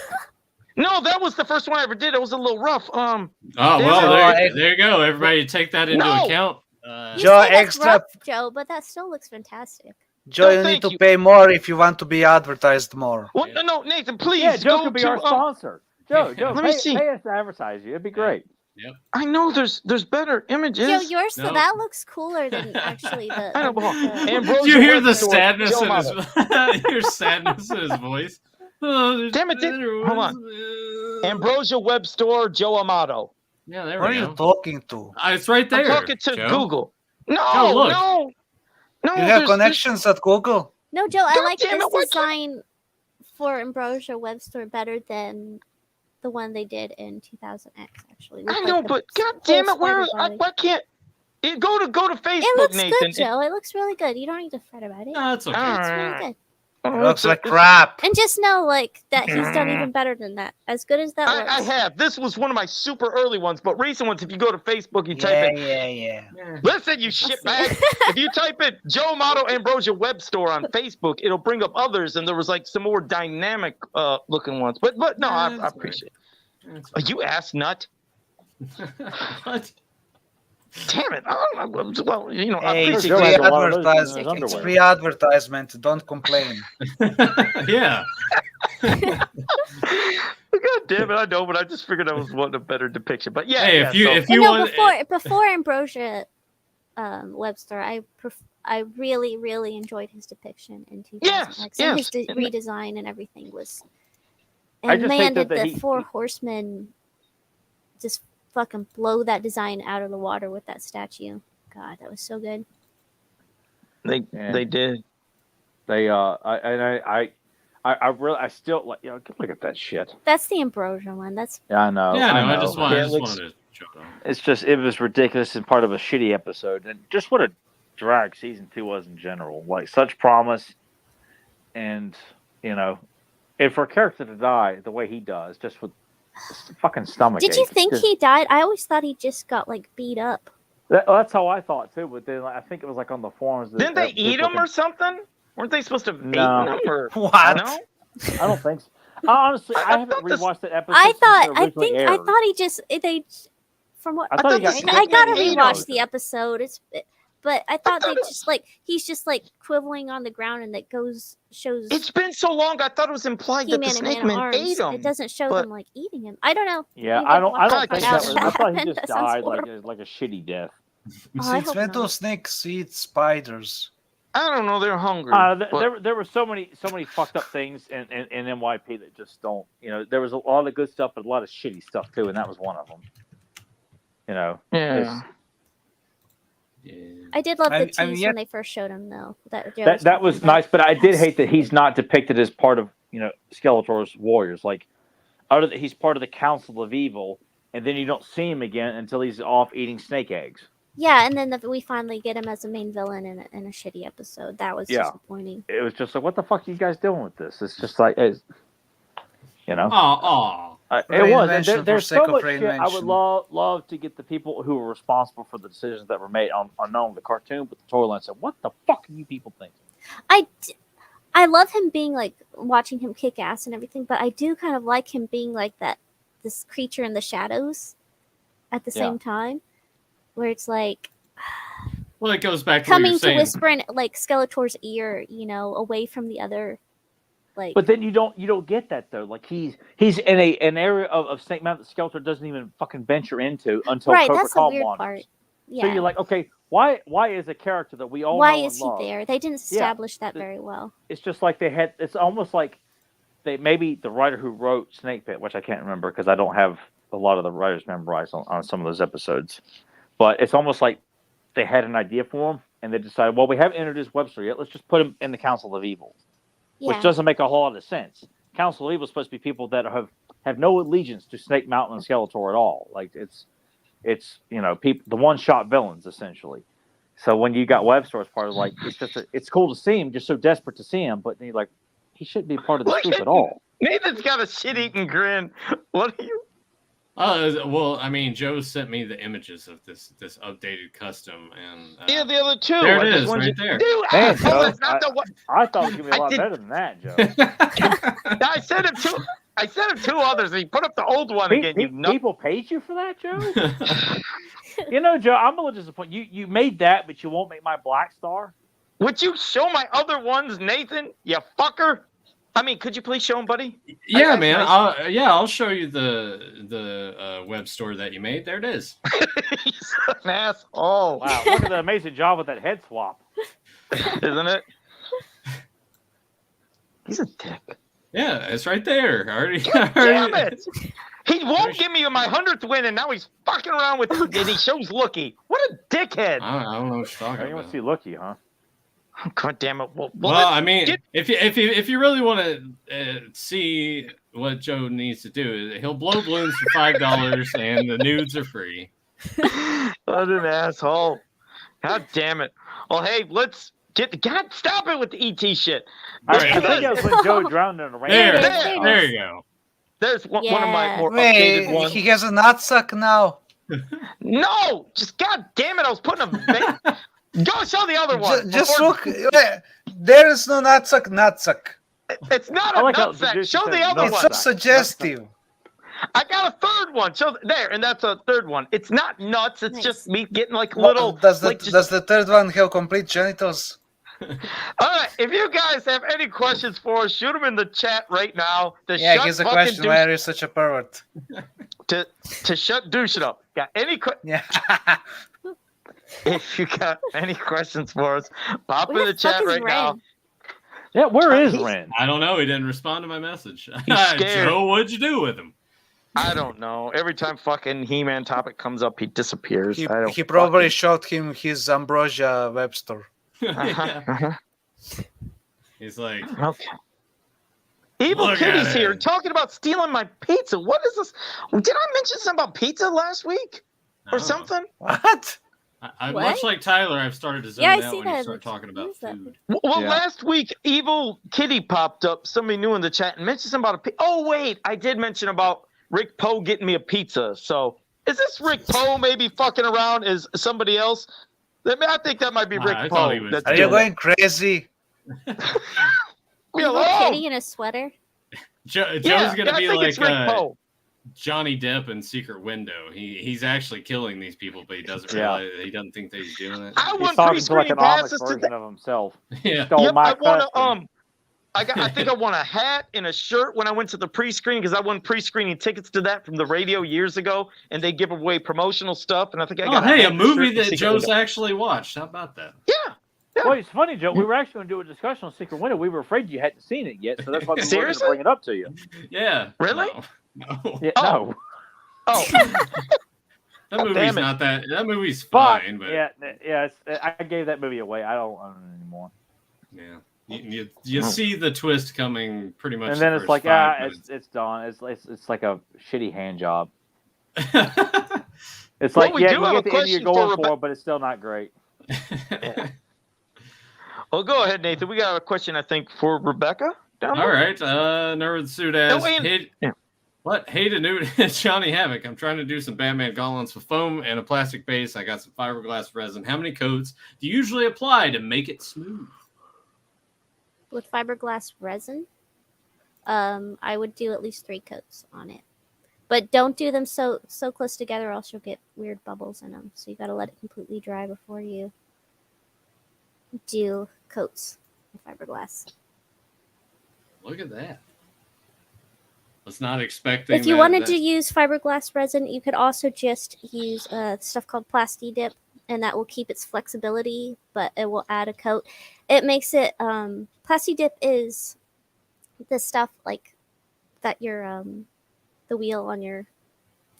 No, that was the first one I ever did. It was a little rough. Oh well, there you go. Everybody, take that into No. account. You Joe, say that's extra- rough, Joe, but that still looks fantastic. Joe, No, you need thank to you. pay more if you want to be advertised more. Well, no, Nathan, please Yeah, Joe go could be to. our sponsor. Joe, Let me see. pay us to advertise you. It'd be great. I know there's better images. Joe, yours No. that looks cooler than actually the. I know, the- but the- Ambrosia Did you hear the Webstor, sadness Joe in Mata. his your sadness in his voice? Oh, there's Damn it, better hold ones. Ambrosia Web Store, Joe Amato. Yeah, there What are we you go. talking to? It's right there. I'm talking to Joe. Google. No, Joe, look. no. You have there's- connections at Google? No, Joe, I God like damn this it, why can't- design for Ambrosia Webstore better than the one they did in 2000X. Actually, with, I like, know, the but god full damn it, spider body. why can't it go to Facebook, It looks Nathan? good, Joe. It looks really good. You don't need to fret about it. No, it's okay. All It's right. really good. It looks like crap. And just know, like, that he's done even better than that. As good as that I looks. have. This was one of my super early ones, but recent ones, if you go to Facebook, you type Yeah, in yeah. listen, you shitbag. If you type in Joe Motto Ambrosia Web Store on Facebook, it'll bring up others, and there was like some more dynamic looking ones. But no, I That's appreciate it. That's Oh, you ass nut. What? Damn it. Well, you know, I Hey, it's appreciate Joe free has a lot of those in his advertisement. It's underwear. free advertisement. Don't complain. Yeah. God damn it, I know, but I just figured I was wanting a better depiction. But yeah, Hey, yeah, if you so- if And you no, want before Ambrosia Webster, I really, really enjoyed his depiction in 2000X. Yes, And his yes. redesign and everything was. I And just man, think did that the he- Four Horsemen just fucking blow that design out of the water with that statue. God, that was so good. they did. They I really I still like look at that shit. That's the Ambrosia one. That's Yeah, I know. yeah, no, I know. just Yeah, wanted it looks- to show it off. It's just it was ridiculous and part of a shitty episode, and just what a drag season 2 was in general. Like such promise, and and for a character to die the way he does, just with fucking stomach. Did you ache, think just- he died? I always thought he just got like beat up. That's how I thought too. But then I think it was like on the forums. Didn't they eat him or something? Weren't they supposed to have No. eaten him? Or What? no? I don't think so. Honestly, I I haven't thought this- rewatched that episode. I since thought. it I originally think. I aired. thought he just. They. From what I thought he got I gotta ate him. rewatch the episode. But I thought they thought it- just like he's just like quibbling on the ground, and that shows It's been so long. I thought it was implied that the He-Man and Snake Man Man at Arms. ate him. It doesn't show but- them like eating him. I don't know. Yeah, Maybe I I'll don't watch think it that was. I thought he happened. just That sounds died horrible. like a shitty death. Oh, I Since hope when do not. snakes eat spiders? I don't know. They're hungry. There were so many fucked up things in MYP that just don't. There was a lot of good stuff, but a lot of shitty stuff too, and that was one of them. yeah. it's- I did love the I tease mean, yeah. when they first showed him, though. That was nice, but I did hate that he's not depicted as part of Skeletor's warriors. Like, he's part of the Council of Evil, and then you don't see him again until he's off eating snake eggs. Yeah, and then we finally get him as a main villain in a shitty episode. That was disappointing. It was just like, what the fuck are you guys doing with this? It's just like, Oh. it was. Reinvention There's for sake so of much shit. I would reinvention. love to get the people who were responsible for the decisions that were made on not only the cartoon but the storyline. Said, what the fuck are you people thinking? I love him being like watching him kick ass and everything, but I do kind of like him being like this creature in the shadows at the same time, where it's like, well, it goes back to what coming you're to saying. whisper in like Skeletor's ear, away from the other, like. But then you don't get that though. Like he's in an area of Snake Mountain that Skeletor doesn't even fucking venture into until Right, Cobra that's the Khan weird wanders. part. Yeah. So you're like, okay, why is a character that we all Why know is and he love, there? They didn't establish that very well. It's just like it's almost like maybe the writer who wrote Snake Pit, which I can't remember because I don't have a lot of the writers memorized on some of those episodes, but it's almost like they had an idea for him and they decided, well, we haven't introduced Webstor yet, let's just put him in the Council of Evil, which doesn't make a whole lot of sense. Council of Evil is supposed to be people that have no allegiance to Snake Mountain and Skeletor at all. Like it's people, the one-shot villains essentially. So when you got Webstor as part of, like, it's cool to see him, just so desperate to see him, but then you're like, he shouldn't be part of this group at all. Nathan's got a shit-eating grin. What are you? Well, I mean, Joe sent me the images of this updated custom, and The other two. there it I just is, wanted right there. Dude, Man, asshole, Joe, that's not the one. I thought it was gonna be a I lot did- better than that, Joe. I sent him two others, and he put up the old one again. People paid you for that, Joe? Joe, I'm a little disappointed. You made that, but you won't make my Black Star? Would you show my other ones, Nathan? You fucker. I mean, could you please show him, buddy? Yeah, That's man. nice. I'll show you the web store that you made. There it is. He's an asshole. Wow, look at the amazing job with that head swap. Isn't it? He's a dick. Yeah, it's right there. Damn it! He won't give me my 100th win, and now he's fucking around with and he shows Lookie. What a dickhead! I don't know what you're talking You want about. to see Lucky, huh? God damn it! Well, I mean, if you really want to see what Joe needs to do, he'll blow balloons for $5, and the nudes are free. what an asshole! God damn it! Well, hey, let's get. God, stop it with the ET shit. All I right. think that was when Joe drowned in the rain. There you go. There's one of my more Wait, updated ones. he has a nutsack now. No, just god damn it! I was putting a. Go show the other one. Just before- look. There is no nutsack. It's not I a like how the nutsack. producer Show said the other no. It's one. so suggestive. I got a third one. Show there, and that's a third one. It's not nuts. It's Nice. just me getting like Well, little. does the like, just- does the third one have complete genitals? All right. If you guys have any questions for us, shoot them in the chat right now. Yeah, here's a question. Why are you such a pervert? To shut douche it up. Got any? Yeah. If you got any questions for us, pop in Where the the fuck chat is right now. Ren? Yeah, where is He's- Ren? I don't know. He didn't respond to my message. scared. Joe, what'd you do with him? I don't know. Every time fucking He-Man topic comes up, he disappears. He, I don't he probably showed him his Ambrosia Webster. Uh-huh. He's like, Okay. Evil Look Kitty's at here it. talking about stealing my pizza. What is this? Did I mention something about pizza last week or no. something? What? I What? much like Tyler, I've started to zone Yeah, I out see when you that. start talking about What is that? food. Well, Yeah. last week, Evil Kitty popped up. Somebody new in the chat and mentioned something about a pizza. Oh, wait. I did mention about Rick Poe getting me a pizza. So is this Rick Poe maybe fucking around? Is somebody else? I think that might be Rick I Poe. thought he was- that's Are you doing going crazy? it. Evil Hello? Kitty in a sweater. Joe's Yeah, gonna I be think like it's Rick Poe. Johnny Depp in Secret Window. He's actually killing these people, but he doesn't realize he doesn't think that he's doing it. I He's want talking to like pre-screening an Amish passes to version that. of himself. Yeah. Stole Yep, my I want custom. I think I won a hat and a shirt when I went to the pre-screen because I won pre-screening tickets to that from the radio years ago, and they give away promotional stuff. And I think I Oh, got hey, hat a and movie shirt and that Secret Joe's Window. actually watched. How about that? Yeah. Well, it's funny, Joe. We were actually going to do a discussion on Secret Window. We were afraid you hadn't seen it yet, so that's why we were going to Seriously? bring it up to you. Yeah. Really? No. Yeah, Oh. no. Oh, That God movie's damn it. not that. That movie's But fine, but yeah, I gave that movie away. I don't own it anymore. yeah. You see the twist coming pretty much. And then the it's first like, 5 it's done. It's like a shitty hand job. minutes. It's Well, like, we yeah, do you have get a the end you're question for going for, but it's still not great. Well, go ahead, Nathan. We got a question, I think, for Rebecca. Down All there. right, Nerd Suit asks, wait. Yeah. what? Hey to Newt and Johnny Havoc. I'm trying to do some Batman gauntlets with foam and a plastic base. I got some fiberglass resin. How many coats do you usually apply to make it smooth? With fiberglass resin, I would do at least 3 coats on it. But don't do them so close together, or else you'll get weird bubbles in them. So you got to let it completely dry before you do coats of fiberglass. Look at that. Was not expecting. If you wanted to use fiberglass resin, you could also just use stuff called Plasti Dip, and that will keep its flexibility, but it will add a coat. It makes it Plasti Dip is the stuff like that your the wheel on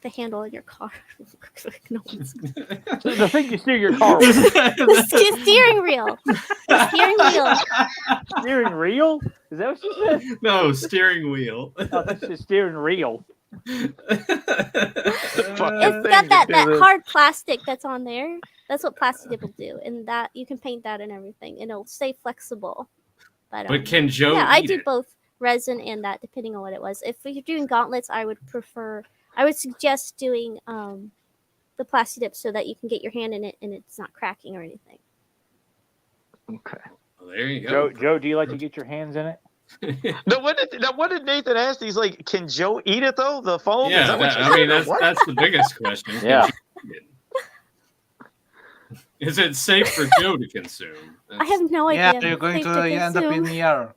the handle in your car. No, The thing you steer your car with. the steering wheel. The steering wheel. Steering reel? Is that what you said? No, steering wheel. Oh, that's just steering reel. It's got that hard plastic that's on there. That's what Plasti Dip will do, and that you can paint that and everything, and it'll stay flexible. But can Joe? Yeah, I eat do it? both resin and that, depending on what it was. If you're doing gauntlets, I would suggest doing the Plasti Dip so that you can get your hand in it and it's not cracking or anything. Okay. Well, there you go. Joe, do you like to get your hands in it? Now, what did Nathan ask? He's like, can Joe eat it though? The foam? Yeah, Is that what you I mean said? What? that's the biggest question. Yeah. Is it safe for Joe to consume? I have no idea. Yeah, you're going Safe to end up in consume. the ER.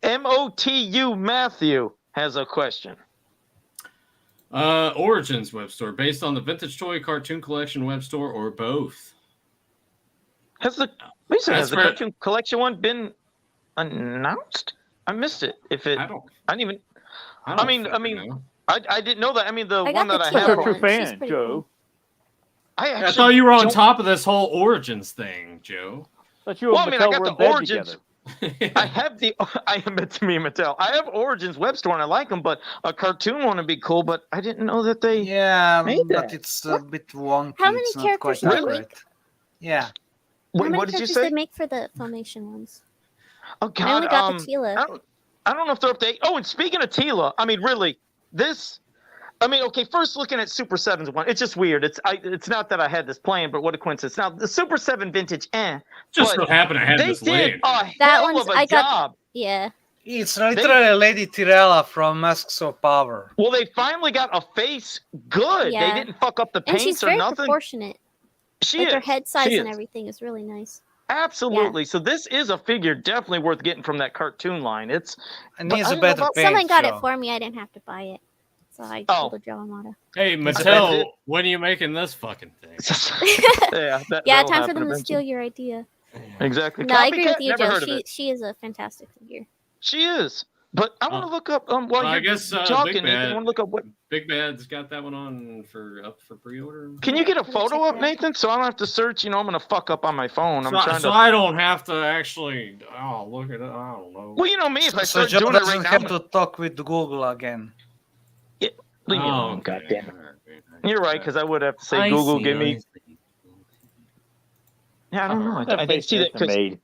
MOTU Matthew has a question. Origins Webstor, based on the Vintage Toy Cartoon Collection Webstor, or both? Has the cartoon collection one been announced? I missed it. If it, I don't. I didn't even. I mean, know. I didn't know that. I mean, the I one got that the I You're have. a true She's fan, pretty Joe. cool. I thought you were on top of this whole Origins thing, Joe. But you and Well, I mean, I Mattel got were the in bed Origins. together. I am to me and Mattel. I have Origins Webstore and I like them, but a cartoon one would be cool. But I didn't know that they. Yeah, made but that. it's a bit wonky. How many it's not quite characters do they accurate. Yeah. How Wait, many what did you characters say? they make for the Filmation ones? Oh God, I only got the Tila. I don't know if they're up to 8. Oh, and speaking of Tila, I mean, really, this. I mean, okay. First, looking at Super 7's one, it's just weird. It's not that I had this planned, but what a coincidence. Now, the Super 7 Vintage, Just so but happened I had they this did laid. a That hell one's- of a I got- job. Yeah. It's literally Lady Tirella from Masks of Power. Well, they finally got a face good. Yeah. They didn't fuck up the And she's paints or very nothing. proportionate. She Like is. her head size She and is. everything is really nice. Absolutely. So this is a figure definitely worth getting from that cartoon line. It And But needs I a don't know better about- paint Someone got job. it for me. I didn't have to buy it. So I Oh. told a Yamamoto. Hey, That's Mattel, it. when are you making this fucking thing? yeah, Yeah, that'll time for happen them to eventually. steal your idea. Exactly. No, I agree Copycat, with you, never Joe. heard of it. She is a fantastic figure. She is. But I want to look up. While Well, I you're guess, talking, Big Nathan, Bad- I want to look up what. Big Bad's got that one on up for pre-order. Can you get a Let me photo check up, that. Nathan? So I don't have to search. I'm gonna fuck up on my phone. I'm trying So to. I don't have to actually. Oh, look at it. I don't know. Well, you know me. If I So start Joe doing it doesn't right have now, to talk with Google again. you know, okay. God damn it. All right. You're right, because I would have to say, I Google, see, give I me. see. Yeah, I don't know. That I didn't face see that. Nathan 'Cause made.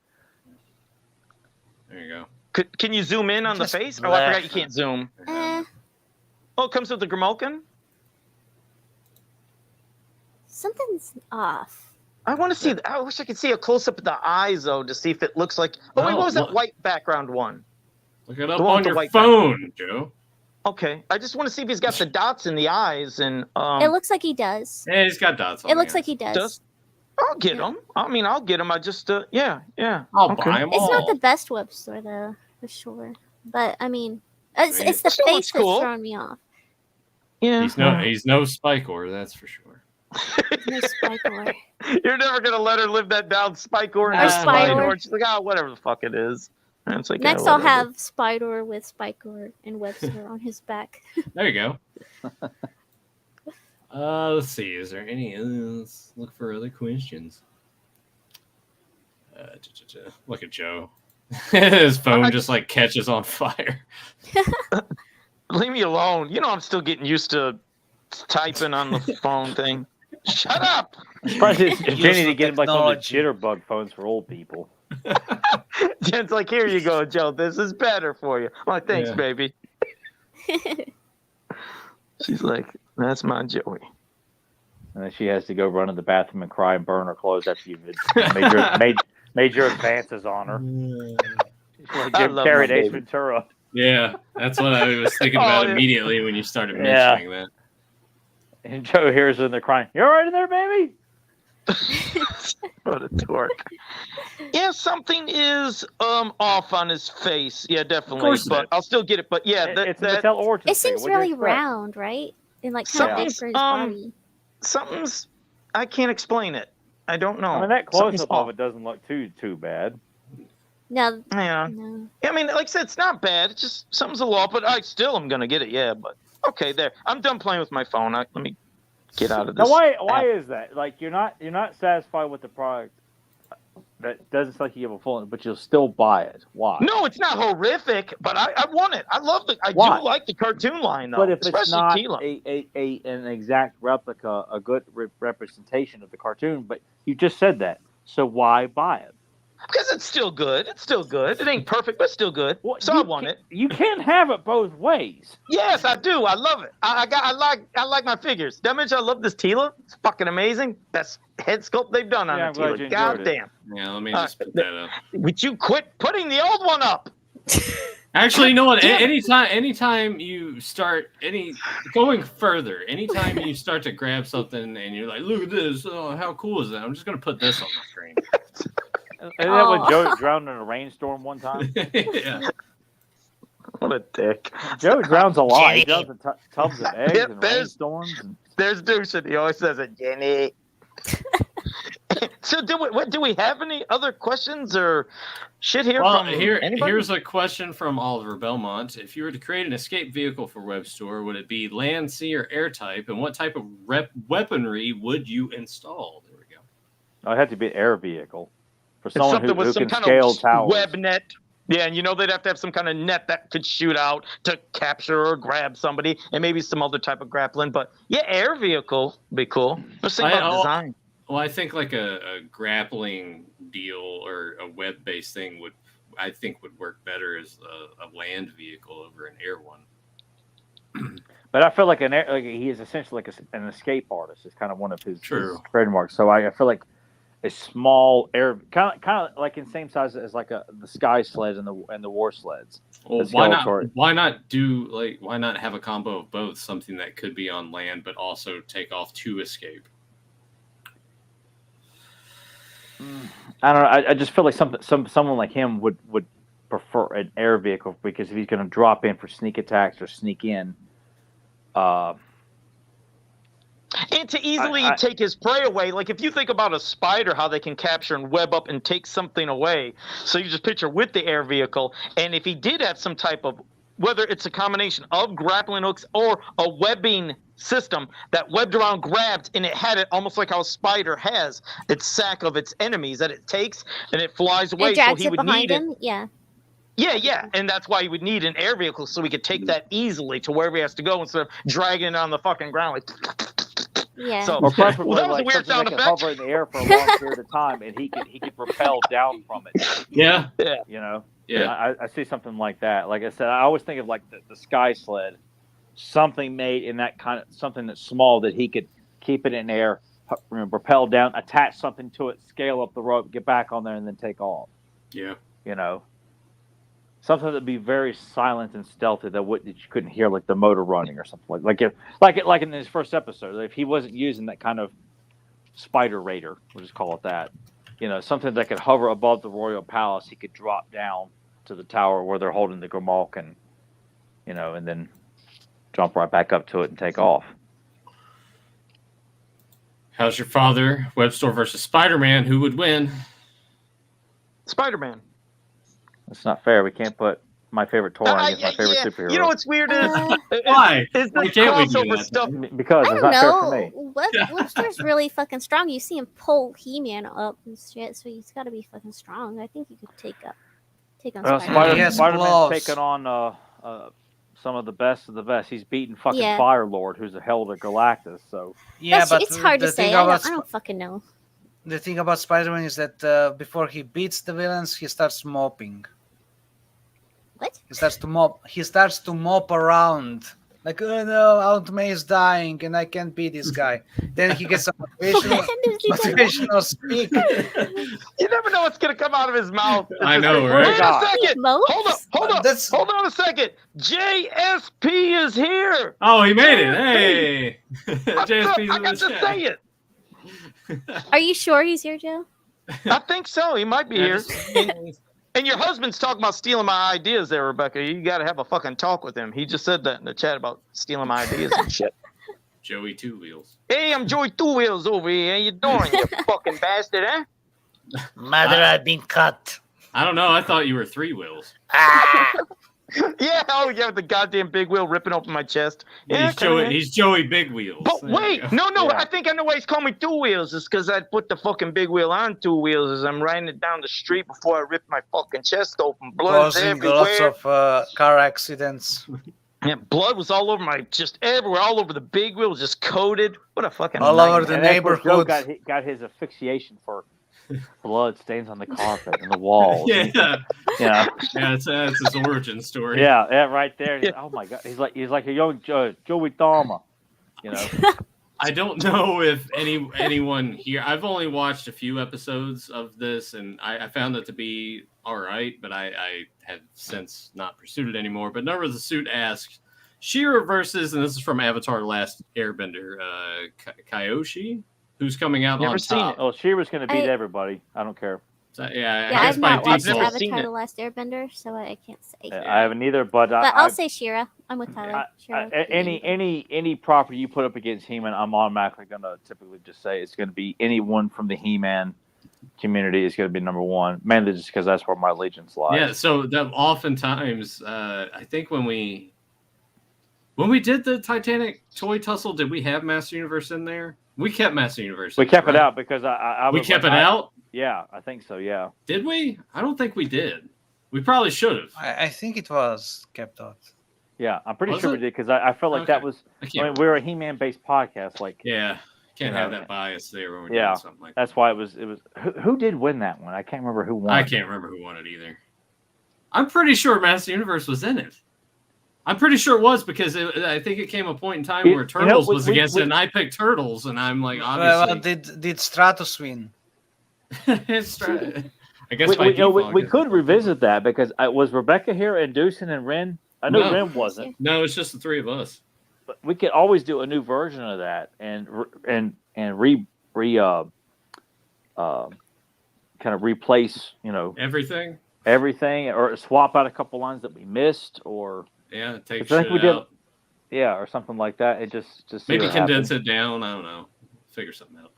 There you go. can you zoom in on the Just face? Oh, I forgot black. you can't zoom. Eh, Oh, it comes with the Gromolkin? something's off. I want to see. I wish I could see a close up of the eyes though, to see if it looks like. Oh wait, No, what was that look. white background one? Look it up The one on with the your white phone, Joe. Okay, I just want to see if he's got the dots in the eyes and. It looks like he does. Yeah, he's got dots on It looks the like he does. Does- I'll get him. I mean, I'll get him. I just. Yeah. I'll Okay. buy them It's all. not the best web store though, for sure. But I mean, it's the Still looks face that's cool. throwing me off. Yeah. He's no Spikor, that's for sure. No Spikor. You're never gonna let her live that down, Spike or Or Spike Or. She's like, oh, whatever the fuck it is. And it's like, Next, yeah, I'll whatever. have Spider with Spikor and Webstor on his back. There you go. Let's see. Is there any? Let's look for other questions. Look at Joe. His phone just like catches on fire. Leave me alone. You know I'm still getting used to typing on the phone thing. Shut up. Probably it's Use Jenny the to get him like one of the technology. jitterbug phones for old people. Jen's like, here you go, Joe. This is better for you. I'm like, thanks, Yeah. baby. She's like, that's my Joey. And then she has to go run to the bathroom and cry and burn her clothes after you've made your advances on her. She's like I Jim love Carrey, my Ace baby. Ventura. Yeah, that's what I was thinking about immediately when you started mentioning that. And Joe hears her and they're crying. You all right in there, baby? What a dork. Yeah, something is off on his face. Yeah, definitely. course it But is. I'll still get it. But yeah, It's a Mattel Origins It seems figure. What do really you expect? round, right? And like kind of big Something's, for his body. something's. I can't explain it. I don't know. I mean, that Something's close-up of off. it doesn't look too bad. No, Yeah. no. I mean, like I said, it's not bad. It's just something's a little off, but I still am gonna get it. Yeah, but okay, there. I'm done playing with my phone. Let me get out of this. Now, why app. is that? Like, you're not satisfied with the product that doesn't sound like you have a full, but you'll still buy it. Why? No, it's not horrific, but I want it. I love the. I Why? do like the cartoon line though, But if especially it's not Tila. an exact replica, a good representation of the cartoon, but you just said that, so why buy it? Because it's still good. It's still good. It ain't perfect, but it's still good. Well, So I want it. You can't have it both ways. Yes, I do. I love it. I like my figures. Damage, I love this Tila. It's fucking amazing. Best head sculpt they've done on Yeah, a I'm glad you Tila. enjoyed God it. damn. Yeah, let me just put that up. Would you quit putting the old one up? Actually, you know what? Damn it. Anytime you start going further, anytime you start to grab something and you're like, look at this, oh, how cool is that? I'm just gonna put this on the screen. And that when Joe drowned in a rainstorm one time. Yeah. What a dick. Joe drowns a lot. He drowns in tubs of eggs Yep, and there's- rainstorms. And There's Deuce. He always says it, Jenny. So do we have any other questions or shit here Well, from anybody? here's a question from Oliver Belmont. If you were to create an escape vehicle for Webstor, would it be land, sea, or air type? And what type of weaponry would you install? There we go. it'd have to be an air vehicle for It's someone something who with some can kind scale of towers. web net. Yeah, and they'd have to have some kind of net that could shoot out to capture or grab somebody, and maybe some other type of grappling. But yeah, air vehicle would be cool. Let's think about design. Well, I think like a grappling deal or a web-based thing would work better as a land vehicle over an air one. But I feel like he is essentially like an escape artist. It's kind of one of his trademarks. So I feel like a small air, kind of like in same size as like the sky sled and the war sleds. Well, why not have a combo of both? Something that could be on land but also take off to escape. I don't know. I just feel like someone like him would prefer an air vehicle because if he's going to drop in for sneak attacks or sneak in, And to easily take his prey away, like if you think about a spider, how they can capture and web up and take something away. So you just picture with the air vehicle, and if he did have some type of, whether it's a combination of grappling hooks or a webbing system that webbed around, grabbed, and it had it almost like how a spider has its sack of its enemies that it takes and it flies away. It drags So he it would behind need him. it. Yeah. Yeah, and that's why he would need an air vehicle so he could take that easily to wherever he has to go instead of dragging it on the fucking ground. Like, Yeah. So, or preferably well, that was a like weird something sound that can effect. hover in the air for a long period of time, and he could rappel down from it. Yeah. You know. Yeah. I see something like that. Like I said, I always think of like the sky sled, something made in that kind of something that's small that he could keep it in air, rappel down, attach something to it, scale up the rope, get back on there, and then take off. Yeah. You know, something that'd be very silent and stealthy that you couldn't hear, like the motor running or something like in his first episode. If he wasn't using that kind of spider raider, we'll just call it that. You know, something that could hover above the royal palace, he could drop down to the tower where they're holding the Grimalk and, and then jump right back up to it and take off. How's your father? Webstor versus Spider-Man. Who would win? Spider-Man. It's not fair. We can't put my favorite Tauren against my favorite superhero. You know what's weird is Why? is Why the can't we do crossover that? stuff. Because I it's don't not fair for me. know. Webster's really fucking strong. You see him pull He-Man up and shit, so he's got to be fucking strong. I think he could take on Well, Spider-Man. He has Spider-Man's claws. taken on some of the best of the best. He's beaten fucking Yeah. Fire Lord, who's a hell of a Galactus. So Yeah, but It's hard the to say. thing I about don't fucking know. the thing about Spider-Man is that before he beats the villains, he starts mopping. What? He starts to mop around. Like, oh no, Aunt May is dying and I can't beat this guy. Then he gets a motivational speak. You never know what's gonna come out of his mouth. I know, Wait right? a second. Mopes? Hold up. That's- Hold on a second. JSP is here. Oh, he made it! Hey, I JSP's got in to the chat. say it. Are you sure he's here, Joe? I think so. He might be here. And your husband's talking about stealing my ideas there, Rebecca. You got to have a fucking talk with him. He just said that in the chat about stealing my ideas and shit. Joey Two Wheels. Hey, I'm Joey Two Wheels over here. How you doing, you fucking bastard, eh? Mother, I've been cut. I don't know. I thought you were Three Wheels. Yeah, the goddamn big wheel ripping open my chest. Yeah, He's Joey Big Wheels. But There you wait, go. no, Yeah. I think I know why he's calling me Two Wheels. It's because I put the fucking big wheel on two wheels as I'm riding it down the street before I rip my fucking chest open. Blood's Causing everywhere. lots of car accidents. Yeah, blood was all over just everywhere, all over the big wheel, just coated. What a fucking All over nightmare. the And that's where Joe neighborhood. got his asphyxiation for blood stains on the carpet and the walls. Yeah, Yeah. that's his origin story. Yeah, right there. Oh my god, he's like a young Joey Thalma, you know. I don't know if anyone here. I've only watched a few episodes of this, and I found it to be all right, but I have since not pursued it anymore. But Number of the Suit asks, She-Ra versus, and this is from Avatar: Last Airbender, Kyoshi, who's coming out Never on seen top. it. Oh, She-Ra's gonna beat I- everybody. I don't care. So, I Yeah, guess I've by not watched never default. seen Avatar: it. The Last Airbender, so I can't say. I haven't either, but But I'll say She-Ra. I'm with Tyler. She-Ra could be anybody. any property you put up against He-Man, I'm automatically gonna typically just say it's gonna be anyone from the He-Man community is gonna be number one, mainly just because that's where my allegiance lies. Yeah, so that oftentimes, I think when we did the Titanic toy tussle, did we have Master Universe in there? We kept Master Universe. We kept it right? out because I We was kept like, it out. Yeah, I think so. Yeah. Did we? I don't think we did. We probably should have. I think it was kept out. Yeah, I'm pretty Was sure it? we did because I felt like that Okay. was. I I can't. mean, we're a He-Man based podcast. Like, Yeah, can't You have know, that bias there when we're yeah, doing something like that. that's why it was. Who did win that one? I can't remember who won. I can't remember who won it either. I'm pretty sure Master Universe was in it. I'm pretty sure it was because I think it came a point in time where Turtles was against it, and I picked Turtles, and I'm like, Well, obviously. did Stratos win? It's I guess by We default, could revisit that because was Rebecca here and Deucin and Ren? I know No. Ren wasn't, No, it's just the three of us. but we could always do a new version of that and kind of replace, Everything. everything or swap out a couple lines that we missed or Yeah, take I think shit we did out. or something like that. It just see Maybe what condense happens. it down. I don't know. Figure something out.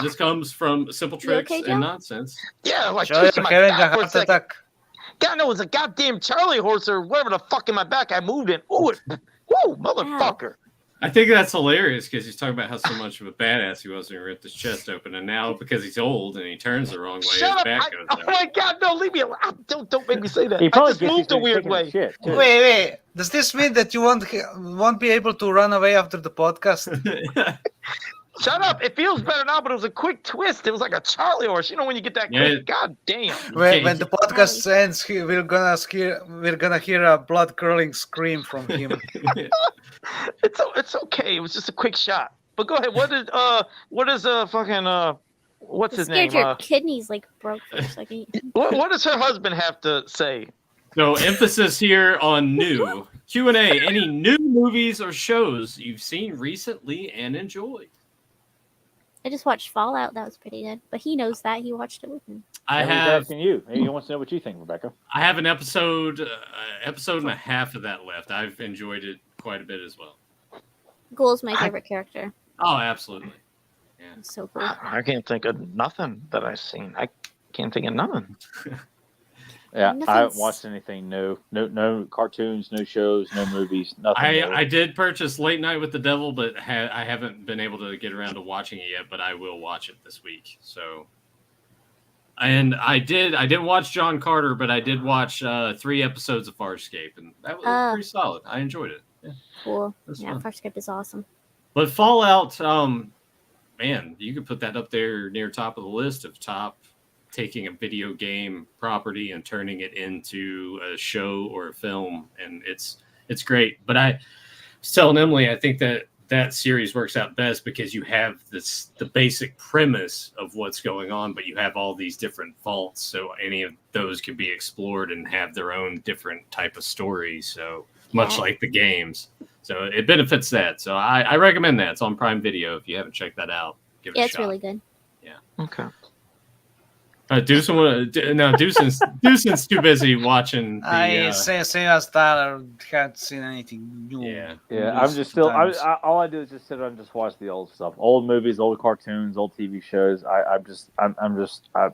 This comes from Simple You Tricks okay, Joe? and Nonsense. Yeah, like Joe, twisting you're my having a back for a heart second. attack. God, no, it was a goddamn Charlie horse or whatever the fuck in my back I moved in. Ooh, whoa, motherfucker. I think that's hilarious because he's talking about how so much of a badass he was when he ripped his chest open, and now because he's old and he turns the wrong way, Shut his up. back goes Oh out. my God, no, leave me alone. Don't make me say that. He I probably just gets moved a these weird taking a way. shit, too. Wait. Does this mean that you won't be able to run away after the podcast? Shut up. It feels better now, but it was a quick twist. It was like a Charlie horse. You know when you get that Yeah. quick? God damn. When the podcast ends, we're gonna hear a blood curdling scream from him. It's okay. It was just a quick shot. But go ahead. What is what's his name? Scared your kidneys like broke for a second. What does her husband have to say? So emphasis here on new Q&A. Any new movies or shows you've seen recently and enjoyed? I just watched Fallout. That was pretty good. But he knows that. He watched it with me. I He's have asking you. He wants to know what you think, Rebecca. an episode and a half of that left. I've enjoyed it quite a bit as well. Ghoul's my favorite character. Oh, absolutely. Yeah. It's so cool. I can't think of nothing that I've seen. I can't think of nothing. Yeah, Nothing's- I haven't watched anything. No cartoons, no shows, no movies, nothing. I did purchase Late Night with the Devil, but I haven't been able to get around to watching it yet. But I will watch it this week. So, and I didn't watch John Carter, but I did watch 3 episodes of Farscape, and that was pretty solid. I enjoyed it. Yeah, Cool. that's Yeah, fun. Farscape is awesome. But Fallout, man, you could put that up there near top of the list of taking a video game property and turning it into a show or a film, and it's great. But I was telling Emily, I think that series works out best because you have the basic premise of what's going on, but you have all these different vaults, so any of those could be explored and have their own different type of story. So much like the games. So it benefits that. So I recommend that. It's on Prime Video. If you haven't checked that out, give it a shot. It's really good. Yeah. Okay. Deucen's too busy watching. I say as Tyler, haven't seen anything new. Yeah. I'm just still. All I do is just sit around and just watch the old stuff, old movies, old cartoons, old TV shows.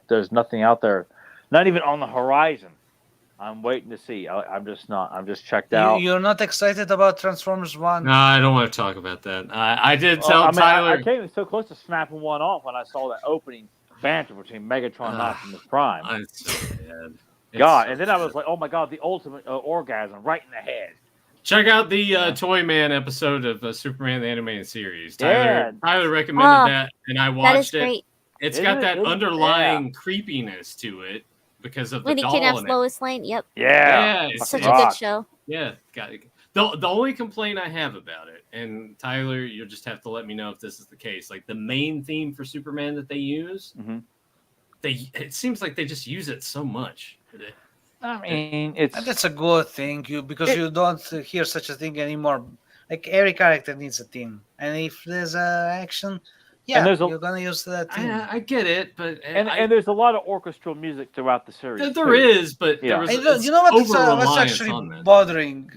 There's nothing out there, not even on the horizon. I'm waiting to see. I'm just checked out. You're not excited about Transformers 1? No, I don't want to talk about that. I did tell Tyler. I came so close to snapping one off when I saw that opening banter between Megatron and Optimus Prime. It's so bad. And then I was like, oh my God, the ultimate orgasm right in the head. Check out the Toy Man episode of Superman the Animated Series. Tyler recommended that, and I watched that is it. Great. It's got that underlying creepiness to it because of the When he doll kidnaps in it. Lois Lane, yep. Yeah. it's Such a good show. Yeah, got it. The only complaint I have about it, and Tyler, you'll just have to let me know if this is the case. Like the main theme for Superman that they use, it seems like they just use it so much. I mean, that's a good thing, because you don't hear such a thing anymore. Like every character needs a theme, and if there's action, you're gonna use that theme. I get it, but and there's a lot of orchestral music throughout the series. There is, but there was you know what's actually bothering?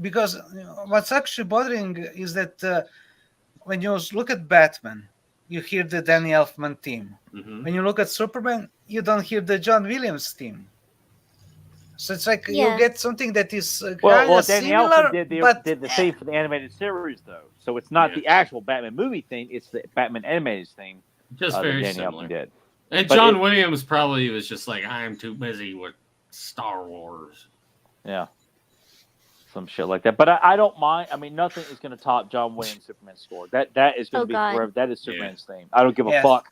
Because what's actually bothering is that when you look at Batman, you hear the Danny Elfman theme. When you look at Superman, you don't hear the John Williams theme. So it's like you get something that is Danny similar, Elfman did the theme for the animated series, though. So it's not the actual Batman movie theme; it's the Batman animated theme. Just very Danny similar. Elfman did. And John Williams probably was just like, I'm too busy with Star Wars. Yeah. Some shit like that, but I don't mind. I mean, nothing is going to top John Williams' Superman score. That is going to be forever. That is Superman's theme. I don't give a fuck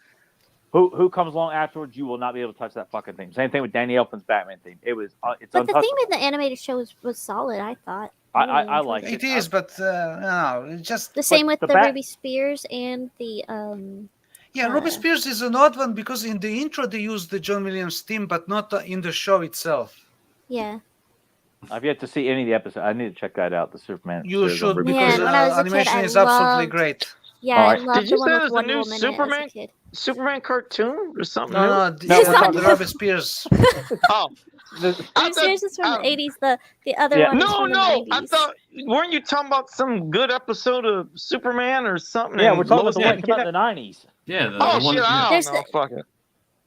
who comes along afterwards. You will not be able to touch that fucking theme. Same thing with Danny Elfman's Batman theme. It's but untouchable. the theme in the animated show was solid. I thought. I like it. It is, but no, it's just the same with the Ruby Spears and the Ruby Spears is an odd one because in the intro they use the John Williams theme, but not in the show itself. Yeah. I've yet to see any of the episodes. I need to check that out. The Superman. You should, because animation is absolutely great. Yeah, I loved the one with Wonder Woman Superman? as a kid. Superman cartoon or something? No, we're talking Ruby Spears. Ruby Spears is from the 80s. The other one is from the 90s. I thought, weren't you talking about some good episode of Superman or something? Yeah, we're talking about the one that came out in the 90s. Yeah. I don't know. Fuck it.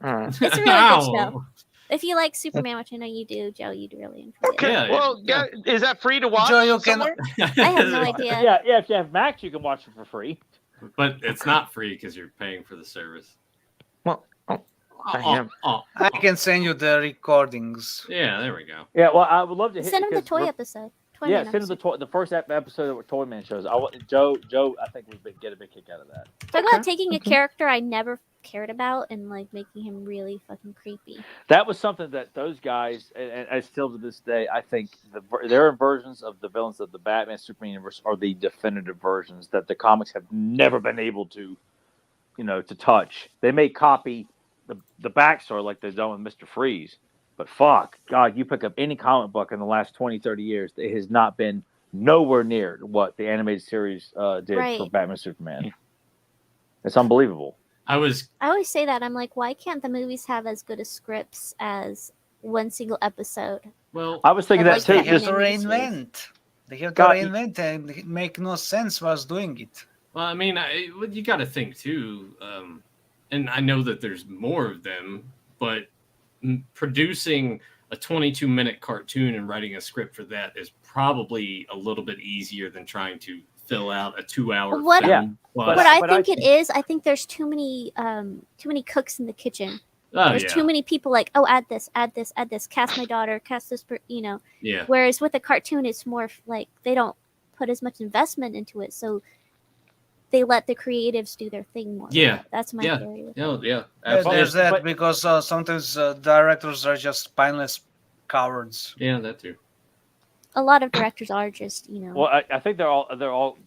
It's a really good show. If you like Superman, which I know you do, Joe, you'd really enjoy it. Yeah, well, is that free to watch? Joe, you can. I have no idea. Yeah, if you have Max, you can watch it for free. But it's not free because you're paying for the service. Well, I can send you the recordings. Yeah, there we go. Yeah, well, I would love to send him the toy episode. Send him the first episode of Toy Man shows. Joe, I think we'd get a big kick out of that. Talk about taking a character I never cared about and like making him really fucking creepy. That was something that those guys, and I still to this day, I think their versions of the villains of the Batman Superman universe are the definitive versions that the comics have never been able to, to touch. They may copy the backstory like they've done with Mr. Freeze. But fuck, God, you pick up any comic book in the last 20, 30 years, it has not been nowhere near what the animated series did for Batman Superman. It's unbelievable. I always say that. I'm like, why can't the movies have as good as scripts as one single episode? Well, I was thinking that too. They have to reinvent. They have to reinvent and it make no sense was doing it. Well, I mean, you got to think too, and I know that there's more of them, but producing a 22-minute cartoon and writing a script for that is probably a little bit easier than trying to fill out a 2-hour What- film. What I think it is, I think there's too many cooks in the kitchen. There's too many people like, oh, add this, cast my daughter, cast this, Yeah. Whereas with a cartoon, it's more like they don't put as much investment into it, so they let the creatives do their thing more. Yeah. That's my theory. With Yeah, Yeah, absolutely. there's that because sometimes directors are just spineless cowards. Yeah, that too. a lot of directors are just, Well, I think they're all